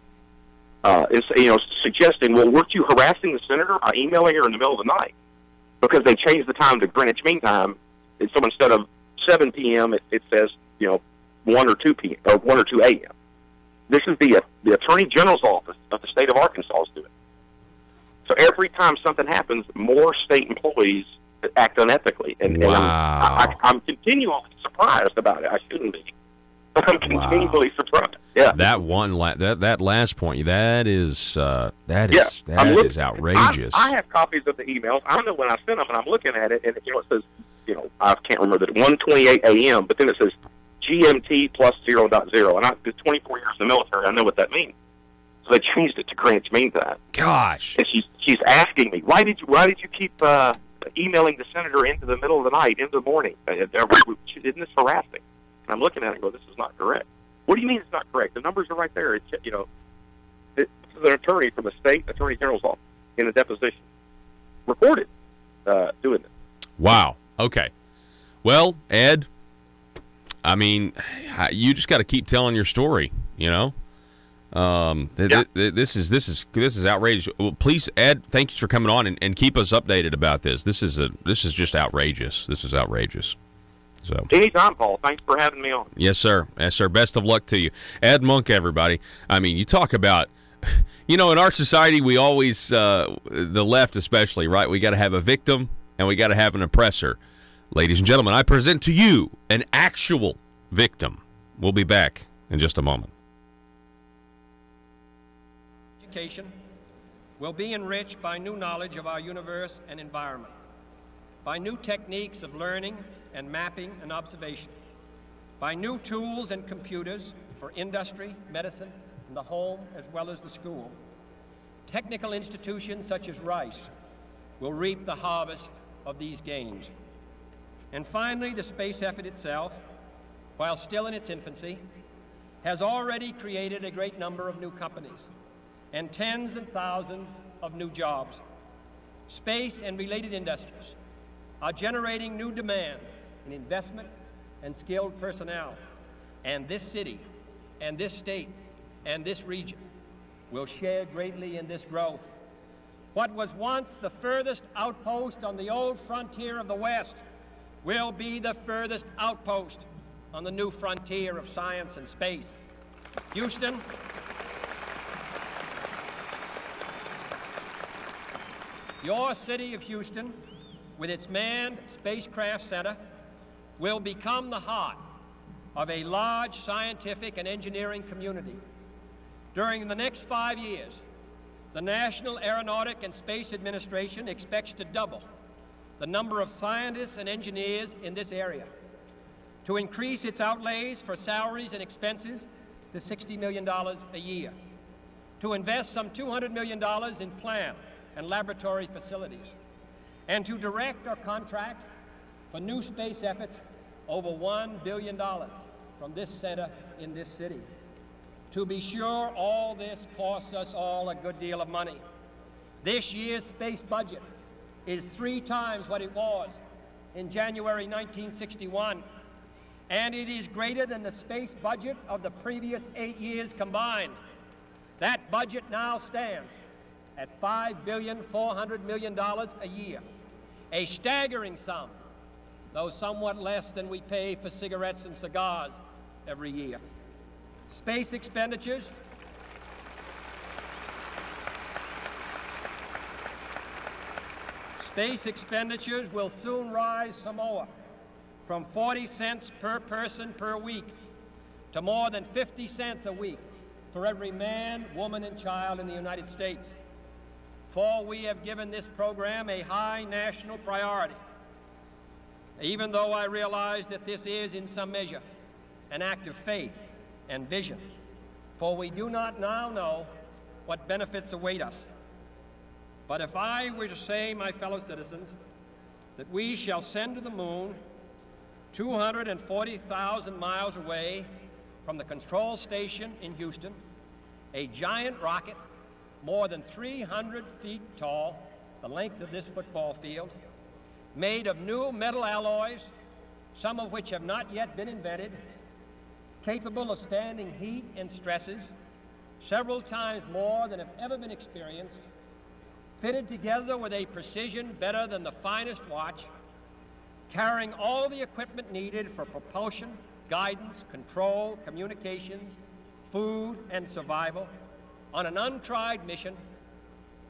Suggesting, well, weren't you harassing the senator by emailing her in the middle of the night? Because they changed the time to Greenwich Mean Time. And so instead of 7 p.m., it says, 1 or 2 p.m. or 1 or 2 a.m. This is the Attorney General's office of the state of Arkansas is doing. So every time something happens, more state employees act unethically. And I'm continually surprised about it. I shouldn't be. But I'm continually surprised. Yeah. That last point, that is outrageous. I have copies of the emails. I know when I sent them, and I'm looking at it, and it says, I can't remember that 1:28 a.m., but then it says GMT plus 0.0. And after 24 years in the military, I know what that means. So they changed it to Greenwich Mean Time. Gosh. And she's asking me, why did you keep emailing the senator into the middle of the night, into the morning? Isn't this harassing? And I'm looking at it and go, this is not correct. What do you mean it's not correct? The numbers are right there. This is an attorney from the state Attorney General's office in a deposition. Recorded doing this. Wow. Okay. Well, Ed, I mean, you just got to keep telling your story, This is outrageous. Well, please, Ed, thank you for coming on and keep us updated about this. This is just outrageous. This is outrageous. So anytime, Paul. Thanks for having me on. Yes, sir. Yes, sir. Best of luck to you. Ed Monk, everybody. I mean, you talk about, in our society, we always, the left especially, right? We got to have a victim and we got to have an oppressor. Ladies and gentlemen, I present to you an actual victim. We'll be back in just a moment. Education will be enriched by new knowledge of our universe and environment, by new techniques of learning and mapping and observation, by new tools and computers for industry, medicine, and the home as well as the school. Technical institutions such as Rice will reap the harvest of these gains. And finally, the space effort itself, while still in its infancy, has already created a great number of new companies and tens and thousands of new jobs. Space and related industries are generating new demands in investment and skilled personnel, and this city and this state and this region will share greatly in this growth. What was once the furthest outpost on the old frontier of the West will be the furthest outpost on the new frontier of science and space. Houston, your city of Houston, with its manned spacecraft center, will become the heart of a large scientific and engineering community. During the next 5 years, the National Aeronautic and Space Administration expects to double the number of scientists and engineers in this area, to increase its outlays for salaries and expenses to $60 million a year, to invest some $200 million in plant and laboratory facilities, and to direct or contract for new space efforts over $1 billion from this center in this city. To be sure, all this costs us all a good deal of money. This year's space budget is 3 times what it was in January 1961, and it is greater than the space budget of the previous 8 years combined. That budget now stands at $5.4 billion a year, a staggering sum, though somewhat less than we pay for cigarettes and cigars every year. Space expenditures will soon rise some more, from 40 cents per person per week to more than 50 cents a week for every man, woman, and child in the United States. For we have given this program a high national priority, even though I realize that this is, in some measure, an act of faith and vision, for we do not now know what benefits await us. But if I were to say, my fellow citizens, that we shall send to the moon 240,000 miles away from the control station in Houston, a giant rocket more than 300 feet tall, the length of this football field, made of new metal alloys, some of which have not yet been invented, capable of standing heat and stresses several times more than have ever been experienced, fitted together with a precision better than the finest watch, carrying all the equipment needed for propulsion, guidance, control, communications, food, and survival, on an untried mission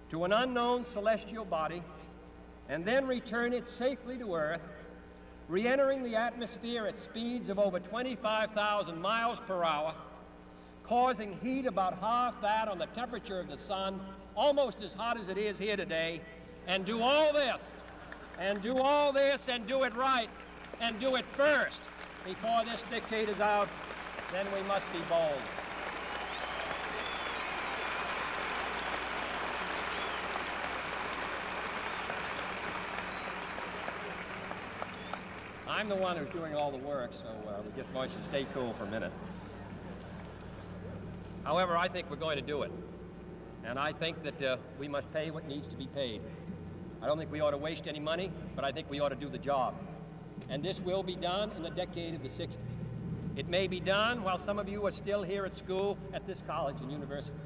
to an unknown celestial body, and then return it safely to Earth, re-entering the atmosphere at speeds of over 25,000 miles per hour, causing heat about half that on the temperature of the sun, almost as hot as it is here today, and do all this, and do all this, and do it right, and do it first before this decade is out, then we must be bold. I'm the one who's doing all the work, so we're just going to stay cool for a minute. However, I think we're going to do it. And I think that we must pay what needs to be paid. I don't think we ought to waste any money, but I think we ought to do the job. And this will be done in the decade of the 60s. It may be done while some of you are still here at school at this college and university.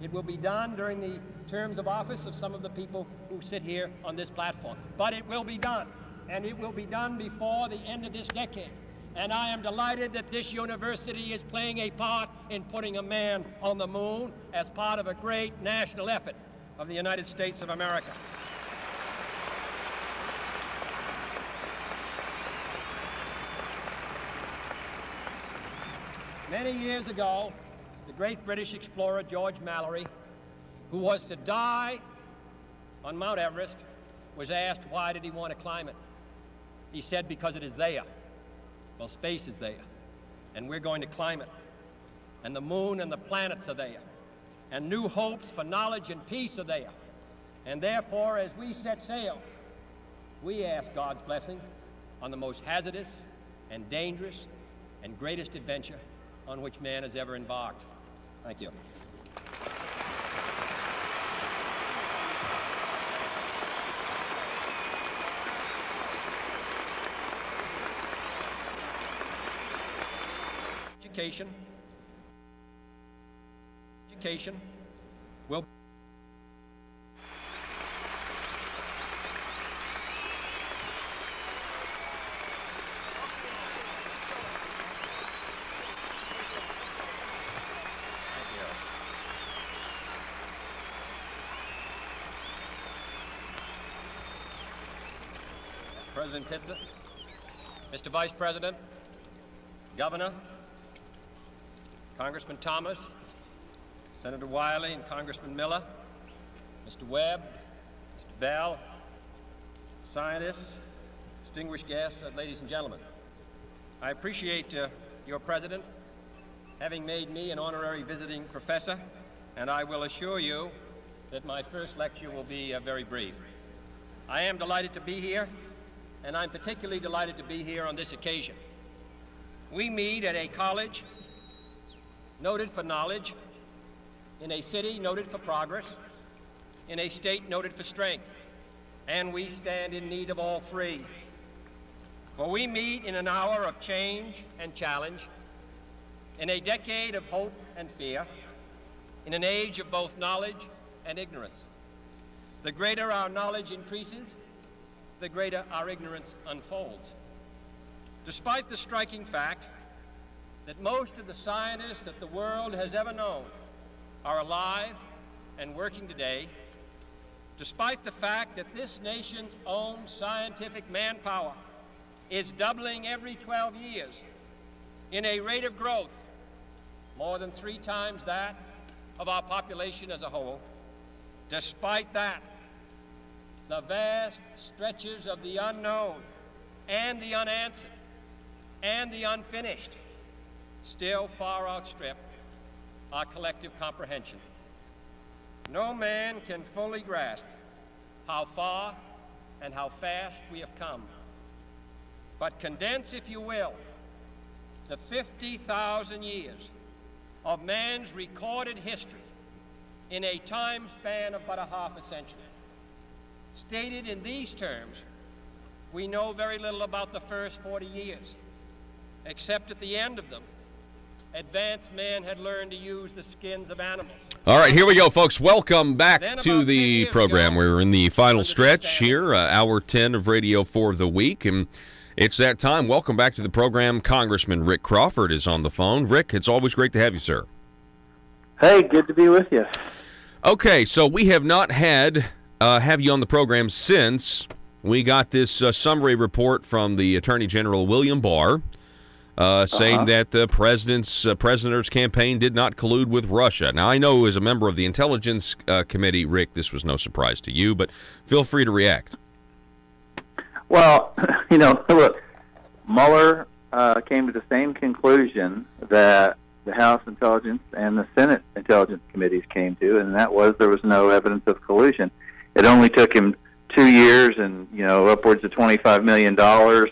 It will be done during the terms of office of some of the people who sit here on this platform. But it will be done. and it will be done before the end of this decade. And I am delighted that this university is playing a part in putting a man on the moon as part of a great national effort of the United States of America. Many years ago, the great British explorer George Mallory, who was to die on Mount Everest, was asked why did he want to climb it. He said, because it is there. Well, space is there, and we're going to climb it. And the moon and the planets are there, and new hopes for knowledge and peace are there. And therefore, as we set sail, we ask God's blessing on the most hazardous and dangerous and greatest adventure on which man has ever embarked. Thank you. Education will President Pitzer, Mr. Vice President, Governor, Congressman Thomas, Senator Wiley and Congressman Miller, Mr. Webb, Mr. Bell, scientists, distinguished guests, ladies and gentlemen. I appreciate your president having made me an honorary visiting professor, and I will assure you that my first lecture will be very brief. I am delighted to be here, and I'm particularly delighted to be here on this occasion. We meet at a college noted for knowledge, in a city noted for progress, in a state noted for strength, and we stand in need of all three. For we meet in an hour of change and challenge, in a decade of hope and fear, in an age of both knowledge and ignorance. The greater our knowledge increases, the greater our ignorance unfolds. Despite the striking fact that most of the scientists that the world has ever known are alive and working today, despite the fact that this nation's own scientific manpower is doubling every 12 years in a rate of growth more than 3 times that of our population as a whole, despite that, the vast stretches of the unknown and the unanswered and the unfinished still far outstrip our collective comprehension. No man can fully grasp how far and how fast we have come. But condense, if you will, the 50,000 years of man's recorded history in a time span of but a half a century. Stated in these terms, we know very little about the first 40 years, except at the end of them, advanced man had learned to use the skins of animals. All right, here we go, folks. Welcome back to the program. We're in the final stretch here, hour 10 of Radio for the Week, and it's that time. Welcome back to the program. Congressman Rick Crawford is on the phone. Rick, it's always great to have you, sir. Hey, good to be with you. Okay, so we have not had have you on the program since we got this summary report from the Attorney General William Barr, saying that the president's campaign did not collude with Russia. Now, I know as a member of the Intelligence Committee, Rick, this was no surprise to you, but feel free to react. Well, look, Mueller came to the same conclusion that the House Intelligence and the Senate Intelligence Committees came to, and that was there was no evidence of collusion. It only took him 2 years and, upwards of $25 million, and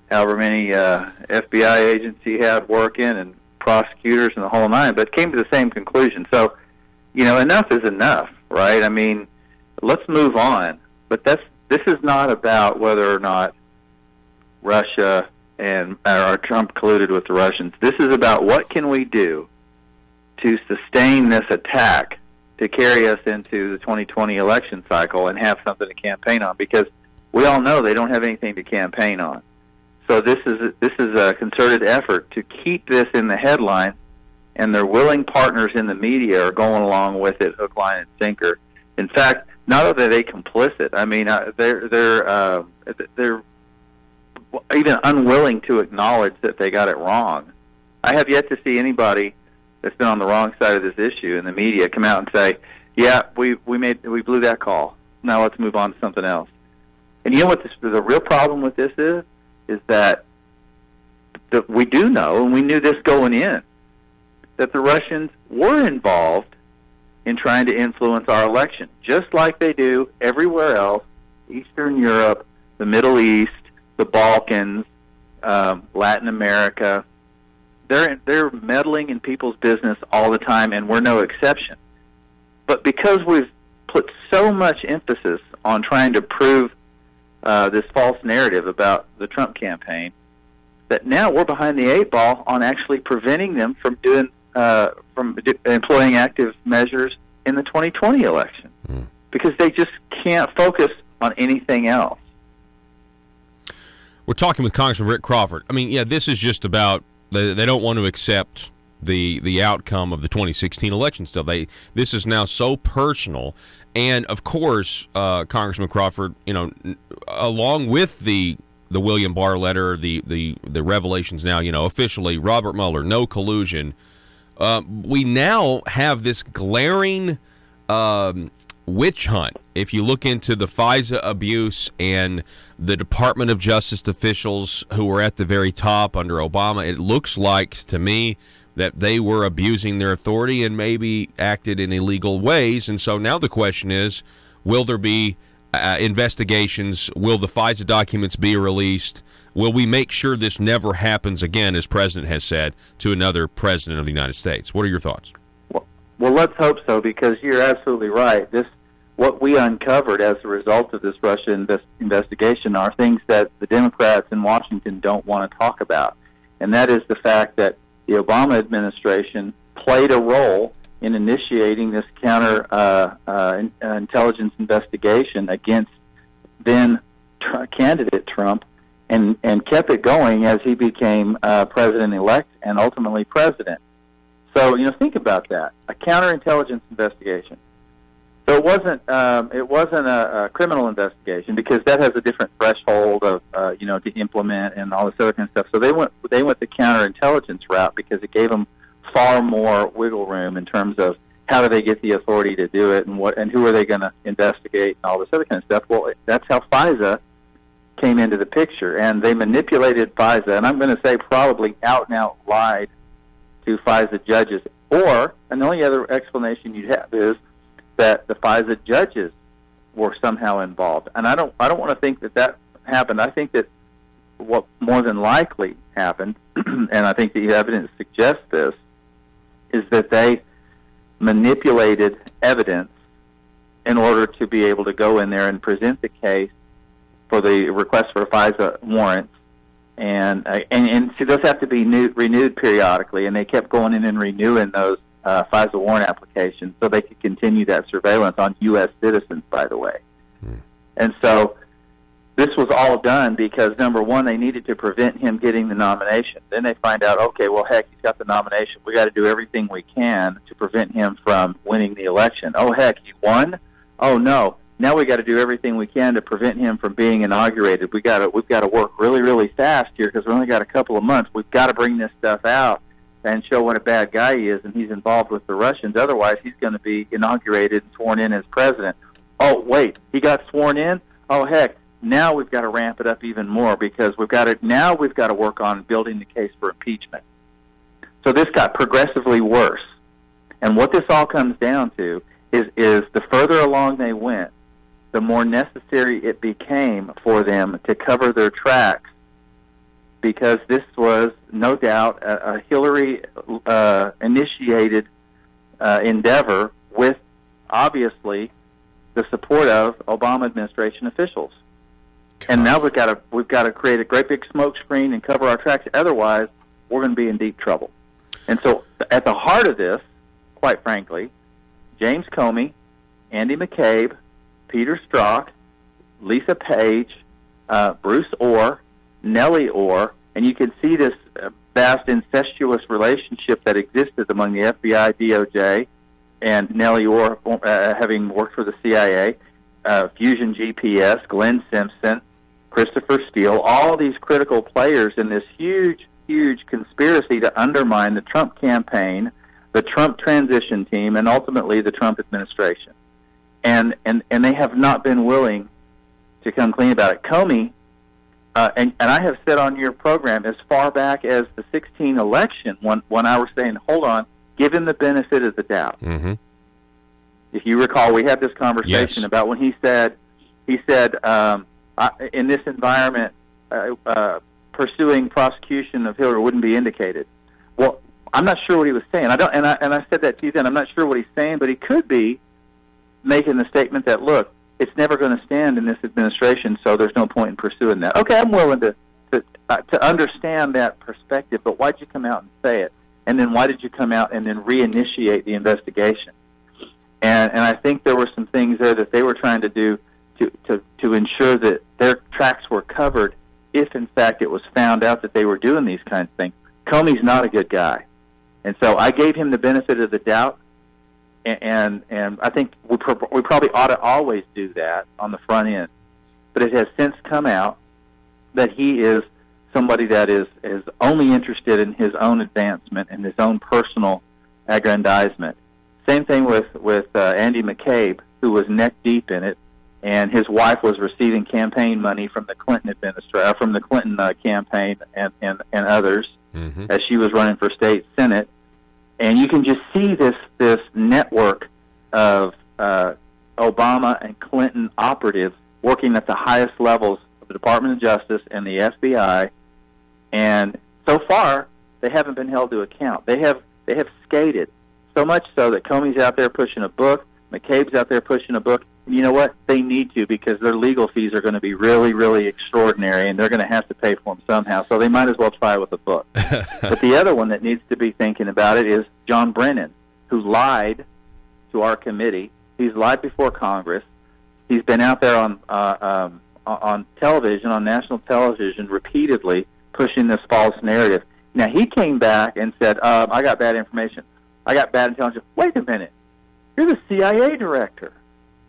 however many FBI agents he had working and prosecutors and the whole nine, but came to the same conclusion. So, enough is enough, right? I mean, let's move on. But this is not about whether or not Russia or Trump colluded with the Russians. This is about what can we do to sustain this attack to carry us into the 2020 election cycle and have something to campaign on. Because we all know they don't have anything to campaign on. So this is a concerted effort to keep this in the headline, and their willing partners in the media are going along with it, hook, line, and sinker. In fact, not only are they complicit, I mean, they're even unwilling to acknowledge that they got it wrong. I have yet to see anybody that's been on the wrong side of this issue in the media come out and say, "Yeah, we blew that call. Now let's move on to something else." And you know what the real problem with this is that we do know, and we knew this going in, that the Russians were involved in trying to influence our election, just like they do everywhere else, Eastern Europe, the Middle East, the Balkans, Latin America. They're meddling in people's business all the time, and we're no exception. But because we've put so much emphasis on trying to prove this false narrative about the Trump campaign, that now we're behind the eight ball on actually preventing them from employing active measures in the 2020 election, because they just can't focus on anything else. We're talking with Congressman Rick Crawford. I mean, yeah, this is just about they don't want to accept the outcome of the 2016 election still. This is now so personal. And, of course, Congressman Crawford, along with the William Barr letter, the revelations now, officially, Robert Mueller, no collusion, we now have this glaring witch hunt. If you look into the FISA abuse and the Department of Justice officials who were at the very top under Obama, it looks like to me that they were abusing their authority and maybe acted in illegal ways. And so now the question is, will there be investigations? Will the FISA documents be released? Will we make sure this never happens again, as President has said, to another president of the United States? What are your thoughts? Well, let's hope so, because you're absolutely right. What we uncovered as a result of this Russia investigation are things that the Democrats in Washington don't want to talk about. And that is the fact that the Obama administration played a role in initiating this counter intelligence investigation against then candidate Trump, and kept it going as he became president-elect and ultimately president. So, think about that, a counterintelligence investigation. So it wasn't a criminal investigation, because that has a different threshold of to implement and all this other kind of stuff. So they went the counterintelligence route because it gave them far more wiggle room in terms of how do they get the authority to do it, and who are they going to investigate and all this other kind of stuff. Well, that's how FISA came into the picture, and they manipulated FISA, and I'm going to say probably out and out lied to FISA judges. And the only other explanation you'd have is that the FISA judges were somehow involved. And I don't want to think that happened. I think that what more than likely happened, and I think the evidence suggests this, is that they manipulated evidence in order to be able to go in there and present the case for the request for FISA warrants. And see, those have to be renewed periodically, and they kept going in and renewing those FISA warrant applications so they could continue that surveillance on U.S. citizens, by the way. And so this was all done because, number one, they needed to prevent him getting the nomination. Then they find out, okay, well, heck, he's got the nomination. We got to do everything we can to prevent him from winning the election. Oh, heck, he won? Oh, no. Now we got to do everything we can to prevent him from being inaugurated. We've got to work really, really fast here because we only got a couple of months. We've got to bring this stuff out and show what a bad guy he is, and he's involved with the Russians. Otherwise, he's going to be inaugurated and sworn in as president. Oh, wait, he got sworn in? Oh, heck, now we've got to ramp it up even more because we've got to work on building the case for impeachment. So this got progressively worse. And what this all comes down to is the further along they went, the more necessary it became for them to cover their tracks, because this was no doubt a Hillary-initiated endeavor with, obviously, the support of Obama administration officials. And now we've got to create a great big smoke screen and cover our tracks. Otherwise, we're going to be in deep trouble. And so, at the heart of this, quite frankly, James Comey, Andy McCabe, Peter Strzok, Lisa Page, Bruce Orr, Nellie Orr, and you can see this vast incestuous relationship that existed among the FBI, DOJ, and Nellie Orr having worked for the CIA, Fusion GPS, Glenn Simpson, Christopher Steele, all these critical players in this huge, huge conspiracy to undermine the Trump campaign, the Trump transition team, and ultimately the Trump administration. And they have not been willing to come clean about it. Comey, and I have said on your program as far back as the 2016 election when I was saying, hold on, give him the benefit of the doubt. Mm-hmm. If you recall, we had this conversation about when he said, in this environment, pursuing prosecution of Hillary wouldn't be indicated. Well, I'm not sure what he was saying. I said that to you then. I'm not sure what he's saying, but he could be making the statement that, look, it's never going to stand in this administration, so there's no point in pursuing that. Okay, I'm willing to understand that perspective, but why'd you come out and say it? And then why did you come out and then reinitiate the investigation? And I think there were some things there that they were trying to do to ensure that their tracks were covered if, in fact, it was found out that they were doing these kinds of things. Comey's not a good guy. And so I gave him the benefit of the doubt, and I think we probably ought to always do that on the front end. But it has since come out that he is somebody that is only interested in his own advancement and his own personal aggrandizement. Same thing with Andy McCabe, who was neck deep in it, and his wife was receiving campaign money from the Clinton campaign and others as she was running for state senate. And you can just see this network of Obama and Clinton operatives working at the highest levels of the Department of Justice and the FBI. And so far, they haven't been held to account. They have skated, so much so that Comey's out there pushing a book, McCabe's out there pushing a book. And you know what? They need to, because their legal fees are going to be really, really extraordinary, and they're going to have to pay for them somehow. So they might as well try with a book. But the other one that needs to be thinking about it is John Brennan, who lied to our committee. He's lied before Congress. He's been out there on television, on national television, repeatedly pushing this false narrative. Now, he came back and said, I got bad information. I got bad intelligence. Wait a minute. You're the CIA director.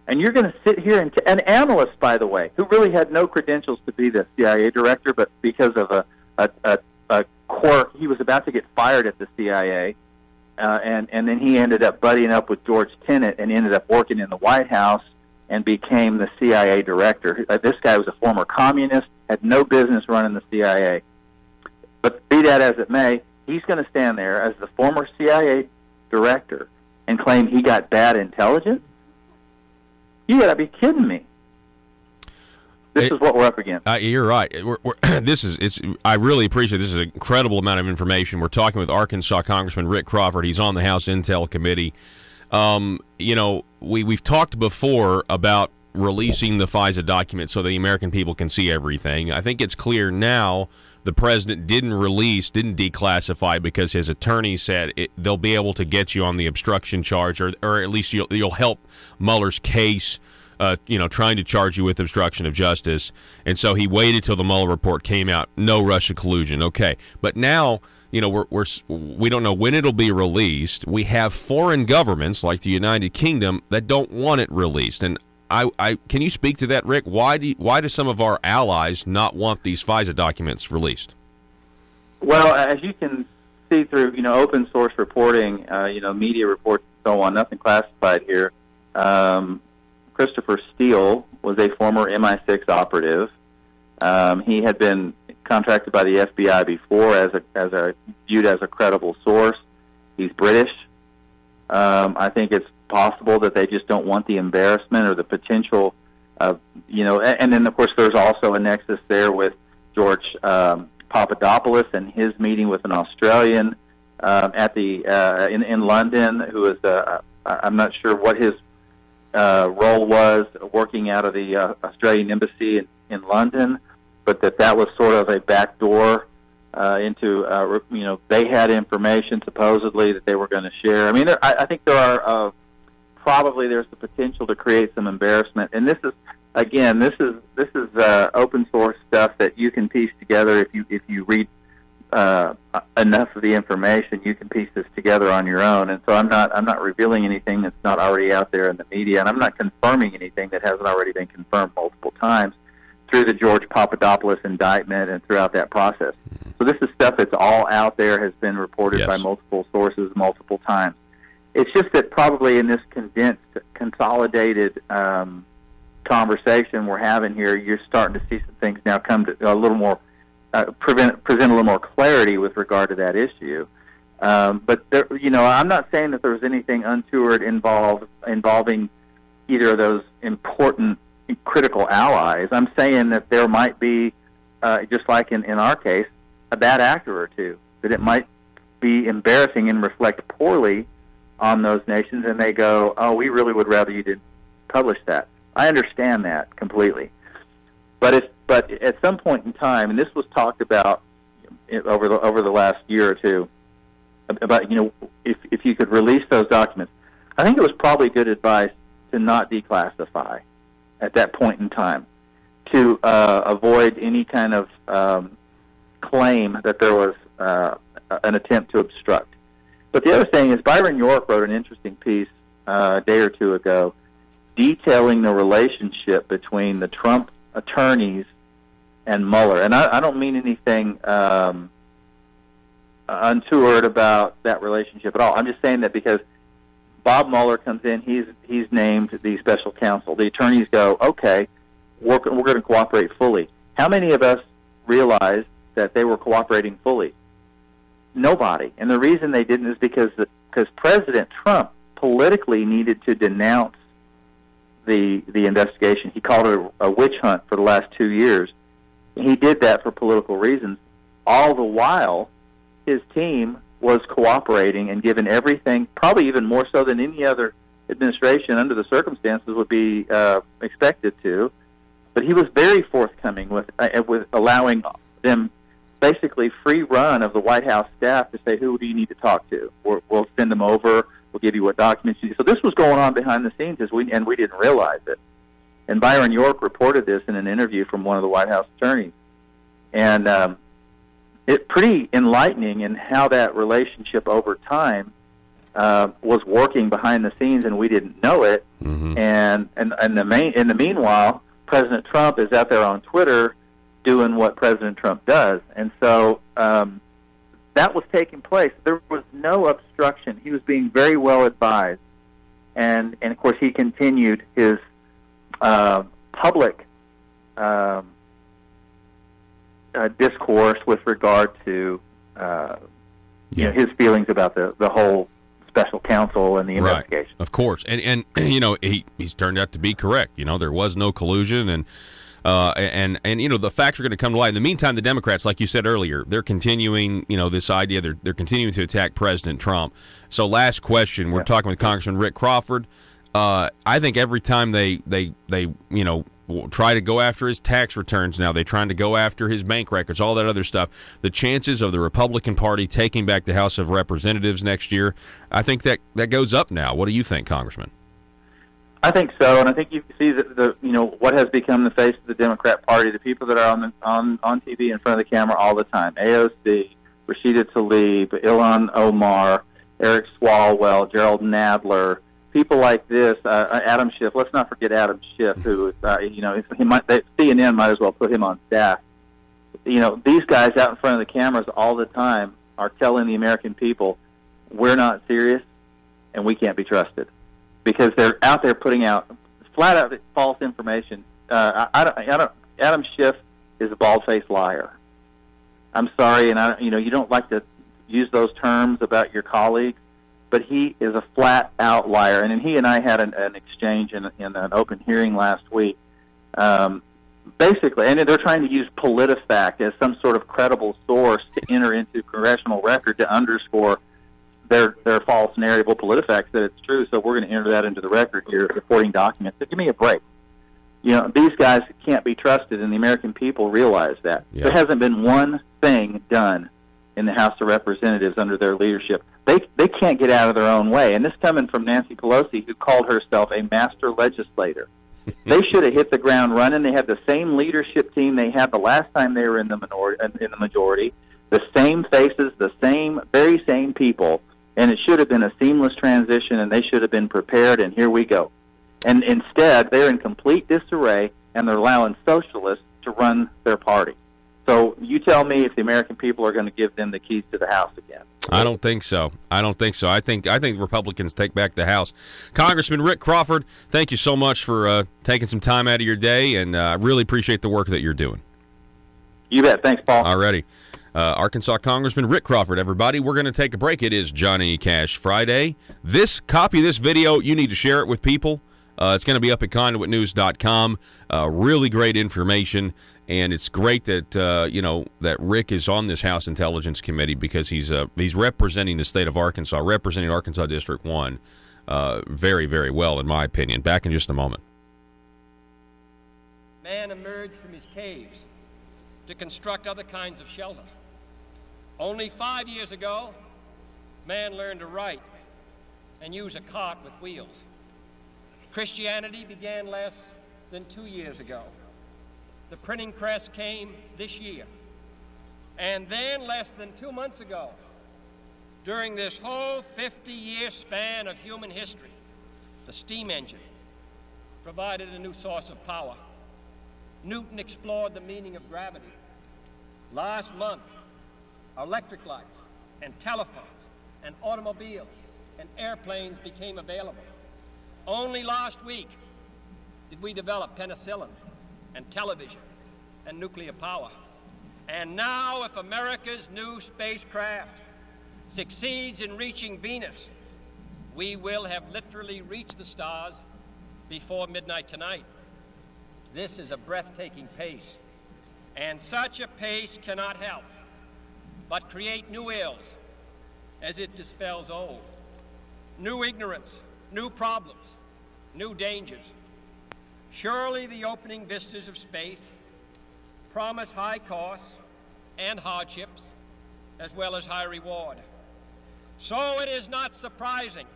And you're going to sit here and an analyst, by the way, who really had no credentials to be the CIA director, but because of a quirk, he was about to get fired at the CIA, and then he ended up buddying up with George Tenet and ended up working in the White House and became the CIA director. This guy was a former communist, had no business running the CIA. But be that as it may, he's going to stand there as the former CIA director and claim he got bad intelligence? You got to be kidding me. This is what we're up against. You're right. I really appreciate this. Is an incredible amount of information. We're talking with Arkansas Congressman Rick Crawford. He's on the House Intel Committee. We've talked before about releasing the FISA documents so the American people can see everything. I think it's clear now the president didn't declassify because his attorney said they'll be able to get you on the obstruction charge, or at least you'll help Mueller's case, trying to charge you with obstruction of justice. And so he waited till the Mueller report came out. No Russia collusion. Okay, but now we don't know when it'll be released. We have foreign governments like the United Kingdom that don't want it released, and can you speak to that, Rick? Why do some of our allies not want these FISA documents released? Well, as you can see through open source reporting, media reports and so on, nothing classified here. Christopher Steele was a former MI6 operative. He had been contracted by the FBI before as viewed as a credible source. He's British. I think it's possible that they just don't want the embarrassment or the potential of, and then of course there's also a nexus there with George Papadopoulos and his meeting with an Australian in London, who is I'm not sure what his role was working out of the Australian embassy in London, but that was sort of a backdoor into they had information supposedly that they were going to share. I mean, I think there are probably there's the potential to create some embarrassment, and this again, this is open source stuff that you can piece together if you read enough of the information. You can piece this together on your own. And so I'm not revealing anything that's not already out there in the media, and I'm not confirming anything that hasn't already been confirmed multiple times through the George Papadopoulos indictment and throughout that process. So this is stuff that's all out there, has been reported by multiple sources multiple times. It's just that probably in this condensed, consolidated conversation we're having here, you're starting to see some things now come to a little more, present a little more clarity with regard to that issue. But there, I'm not saying that there was anything untoward involving either of those important, critical allies. I'm saying that there might be, just like in our case, a bad actor or two, that it might be embarrassing and reflect poorly on those nations, and they go, oh, we really would rather you didn't publish that. I understand that completely. But at some point in time, and this was talked about over the last year or two, about, if you could release those documents, I think it was probably good advice to not declassify at that point in time, to avoid any kind of claim that there was an attempt to obstruct. But the other thing is, Byron York wrote an interesting piece a day or two ago detailing the relationship between the Trump attorneys and Mueller. And I don't mean anything untoward about that relationship at all. I'm just saying that because Bob Mueller comes in, he's named the special counsel. The attorneys go, okay, we're going to cooperate fully. How many of us realized that they were cooperating fully? Nobody. And the reason they didn't is because President Trump politically needed to denounce the investigation. He called it a witch hunt for the last 2 years. He did that for political reasons. All the while, his team was cooperating and given everything, probably even more so than any other administration under the circumstances would be expected to. But he was very forthcoming with allowing them basically free run of the White House staff to say, who do you need to talk to? We'll send them over. We'll give you what documents you need. So this was going on behind the scenes, and we didn't realize it. And Byron York reported this in an interview from one of the White House attorneys. And it's pretty enlightening in how that relationship over time was working behind the scenes, and we didn't know it. Mm-hmm. And in the meanwhile, President Trump is out there on Twitter doing what President Trump does. And so that was taking place. There was no obstruction. He was being very well advised. And of course, he continued his public discourse with regard to his feelings about the whole special counsel and the investigation. Right. Of course. And he's turned out to be correct. There was no collusion, and the facts are going to come to light. In the meantime, the Democrats, like you said earlier, they're continuing, this idea. They're continuing to attack President Trump. So last question, we're talking with Congressman Rick Crawford. I think every time they try to go after his tax returns now, they're trying to go after his bank records, all that other stuff. The chances of the Republican Party taking back the House of Representatives next year, I think that goes up now. What do you think, Congressman? I think so, and I think you see the what has become the face of the Democrat Party, the people that are on TV in front of the camera all the time. AOC, Rashida Tlaib, Ilhan Omar, Eric Swalwell, Gerald Nadler, people like this, Adam Schiff. Let's not forget Adam Schiff, who CNN might as well put him on staff. These guys out in front of the cameras all the time are telling the American people, we're not serious and we can't be trusted, because they're out there putting out flat out false information. Adam Schiff is a bald-faced liar. I'm sorry, and you don't like to use those terms about your colleagues, but he is a flat-out liar. And he and I had an exchange in an open hearing last week. Basically, and they're trying to use PolitiFact as some sort of credible source to enter into congressional record to underscore their false narrative. Well, PolitiFact said it's true, so we're going to enter that into the record here, supporting documents. So give me a break. These guys can't be trusted, and the American people realize that. Yeah. There hasn't been one thing done in the House of Representatives under their leadership. They can't get out of their own way. And this coming from Nancy Pelosi, who called herself a master legislator. They should have hit the ground running. They have the same leadership team they had the last time they were in the majority. The same faces, the very same people, and it should have been a seamless transition, and they should have been prepared, and here we go. And instead, they're in complete disarray, and they're allowing socialists to run their party. So you tell me if the American people are going to give them the keys to the House again. I don't think so. I think Republicans take back the House. Congressman Rick Crawford, thank you so much for taking some time out of your day, and I really appreciate the work that you're doing. You bet. Thanks, Paul. All righty. Arkansas Congressman Rick Crawford, everybody. We're going to take a break. It is Johnny Cash Friday. Copy this video. You need to share it with people. It's going to be up at conduitnews.com. Really great information, and it's great that that Rick is on this House Intelligence Committee because he's representing the state of Arkansas, representing Arkansas District 1 very, very well, in my opinion. Back in just a moment. Man emerged from his caves to construct other kinds of shelter. Only 5 years ago, man learned to write and use a cart with wheels. Christianity began less than 2 years ago. The printing press came this year. And then less than 2 months ago, during this whole 50-year span of human history, the steam engine provided a new source of power. Newton explored the meaning of gravity. Last month, electric lights and telephones and automobiles and airplanes became available. Only last week did we develop penicillin and television and nuclear power. And now, if America's new spacecraft succeeds in reaching Venus, we will have literally reached the stars before midnight tonight. This is a breathtaking pace, and such a pace cannot help but create new ills as it dispels old. New ignorance, new problems, new dangers. Surely the opening vistas of space promise high costs and hardships, as well as high reward. So it is not surprising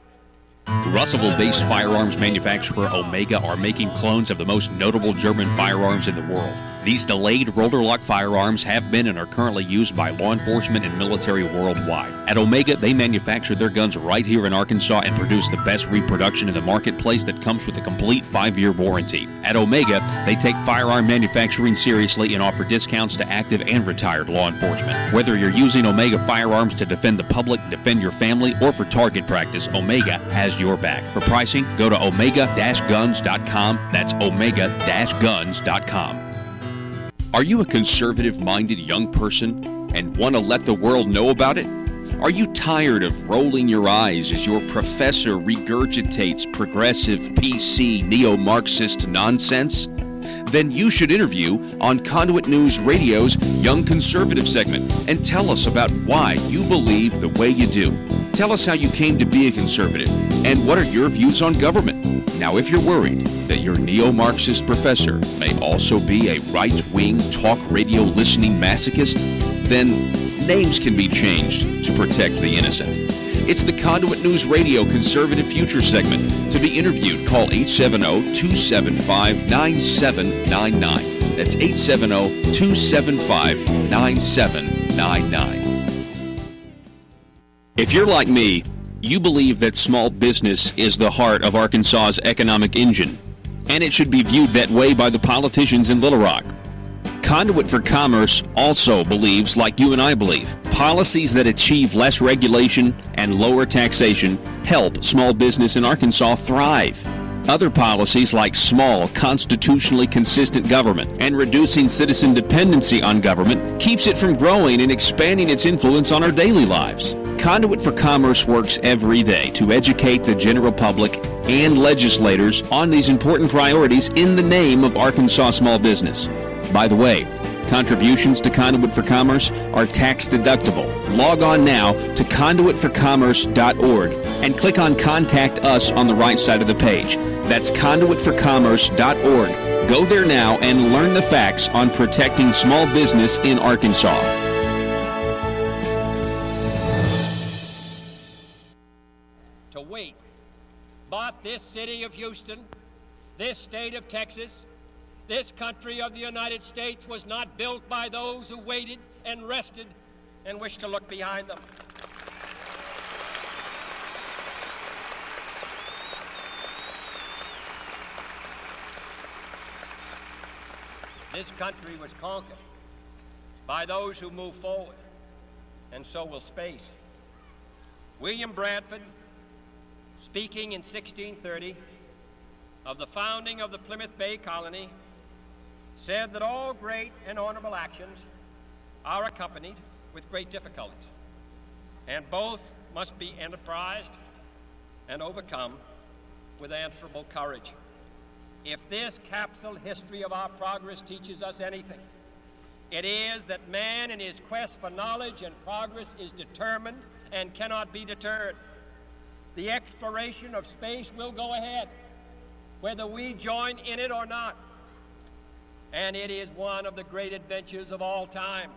Russellville-based firearms manufacturer Omega are making clones of the most notable German firearms in the world. These delayed rotor-lock firearms have been and are currently used by law enforcement and military worldwide. At Omega, they manufacture their guns right here in Arkansas and produce the best reproduction in the marketplace that comes with a complete 5-year warranty. At Omega, they take firearm manufacturing seriously and offer discounts to active and retired law enforcement. Whether you're using Omega firearms to defend the public, defend your family, or for target practice, Omega has your back. For pricing, go to omega-guns.com. That's omega-guns.com. Are you a conservative-minded young person and want to let the world know about it? Are you tired of rolling your eyes as your professor regurgitates progressive, PC, neo-Marxist nonsense? Then you should interview on Conduit News Radio's Young Conservative segment and tell us about why you believe the way you do. Tell us how you came to be a conservative and what are your views on government. Now, if you're worried that your neo-Marxist professor may also be a right-wing talk radio listening masochist, then names can be changed to protect the innocent. It's the Conduit News Radio Conservative Future segment. To be interviewed, call 870-275-9799. That's 870-275-9799. If you're like me, you believe that small business is the heart of Arkansas's economic engine, and it should be viewed that way by the politicians in Little Rock. Conduit for Commerce also believes, like you and I believe, policies that achieve less regulation and lower taxation help small business in Arkansas thrive. Other policies like small, constitutionally consistent government and reducing citizen dependency on government keeps it from growing and expanding its influence on our daily lives. Conduit for Commerce works every day to educate the general public and legislators on these important priorities in the name of Arkansas small business. By the way, contributions to Conduit for Commerce are tax deductible. Log on now to conduitforcommerce.org and click on Contact Us on the right side of the page. That's conduitforcommerce.org. Go there now and learn the facts on protecting small business in Arkansas. To wait, but this city of Houston This state of Texas, this country of the United States, was not built by those who waited and rested and wished to look behind them. This country was conquered by those who move forward, and so will space. William Bradford, speaking in 1630 of the founding of the Plymouth Bay Colony, said that all great and honorable actions are accompanied with great difficulties, and both must be enterprised and overcome with answerable courage. If this capsule history of our progress teaches us anything, it is that man in his quest for knowledge and progress is determined and cannot be deterred. The exploration of space will go ahead, whether we join in it or not. And it is one of the great adventures of all time.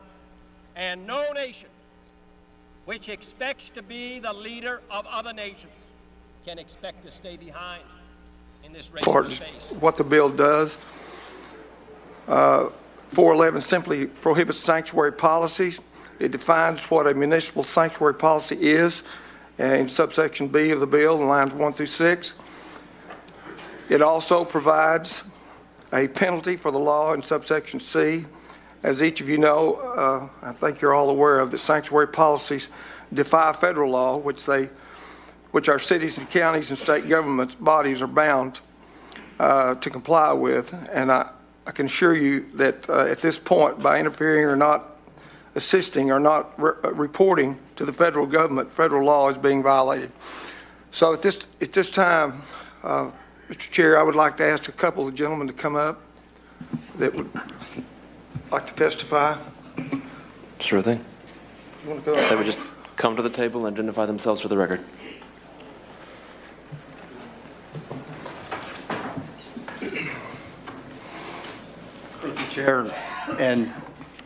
And no nation which expects to be the leader of other nations can expect to stay behind in this race for space. What the bill does, 411 simply prohibits sanctuary policies. It defines what a municipal sanctuary policy is in subsection B of the bill in lines 1 through 6. It also provides a penalty for the law in subsection C. As each of you know, I think you're all aware of that sanctuary policies defy federal law, which our cities and counties and state governments bodies are bound to comply with. And I can assure you that at this point, by interfering or not assisting or not reporting to the federal government, federal law is being violated. So at this time, Mr. Chair, I would like to ask a couple of gentlemen to come up that would like to testify. Sure thing. You want to go? They would just come to the table and identify themselves for the record. Thank you, Chair and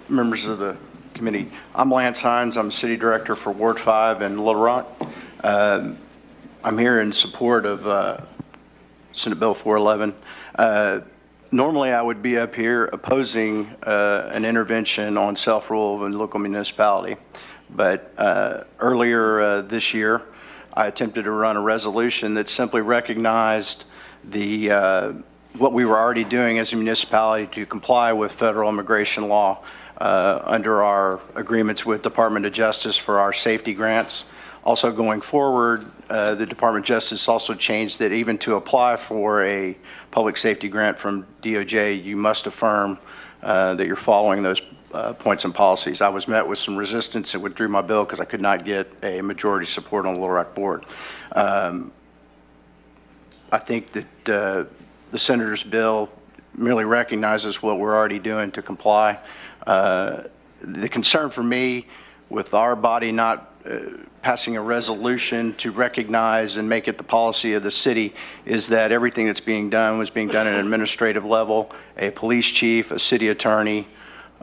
members of the committee. I'm Lance Hines. I'm City Director for Ward 5 in Little Rock. I'm here in support of Senate Bill 411. Normally, I would be up here opposing an intervention on self-rule of a local municipality, but earlier this year, I attempted to run a resolution that simply recognized what we were already doing as a municipality to comply with federal immigration law under our agreements with Department of Justice for our safety grants. Also going forward, the Department of Justice also changed that even to apply for a public safety grant from DOJ, you must affirm that you're following those points and policies. I was met with some resistance and withdrew my bill because I could not get a majority support on the Little Rock board. I think that the Senator's bill merely recognizes what we're already doing to comply. The concern for me with our body not passing a resolution to recognize and make it the policy of the city is that everything that's being done was being done at an administrative level. A police chief, a city attorney,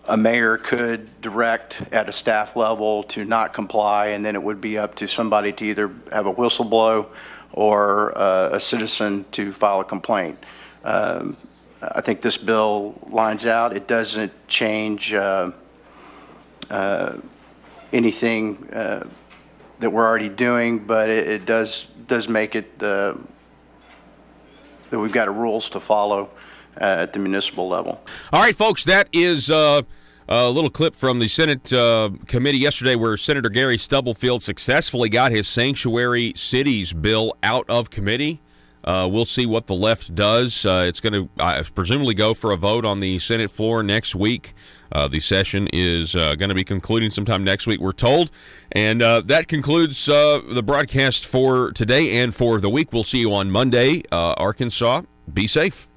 a mayor could direct at a staff level to not comply, and then it would be up to somebody to either have a whistle blow or a citizen to file a complaint. I think this bill lines out. It doesn't change anything that we're already doing, but it does make it that we've got rules to follow at the municipal level. All right, folks, that is a little clip from the Senate committee yesterday where Senator Gary Stubblefield successfully got his sanctuary cities bill out of committee. We'll see what the left does. It's going to presumably go for a vote on the Senate floor next week. The session is going to be concluding sometime next week, we're told. And that concludes the broadcast for today and for the week. We'll see you on Monday. Arkansas, be safe.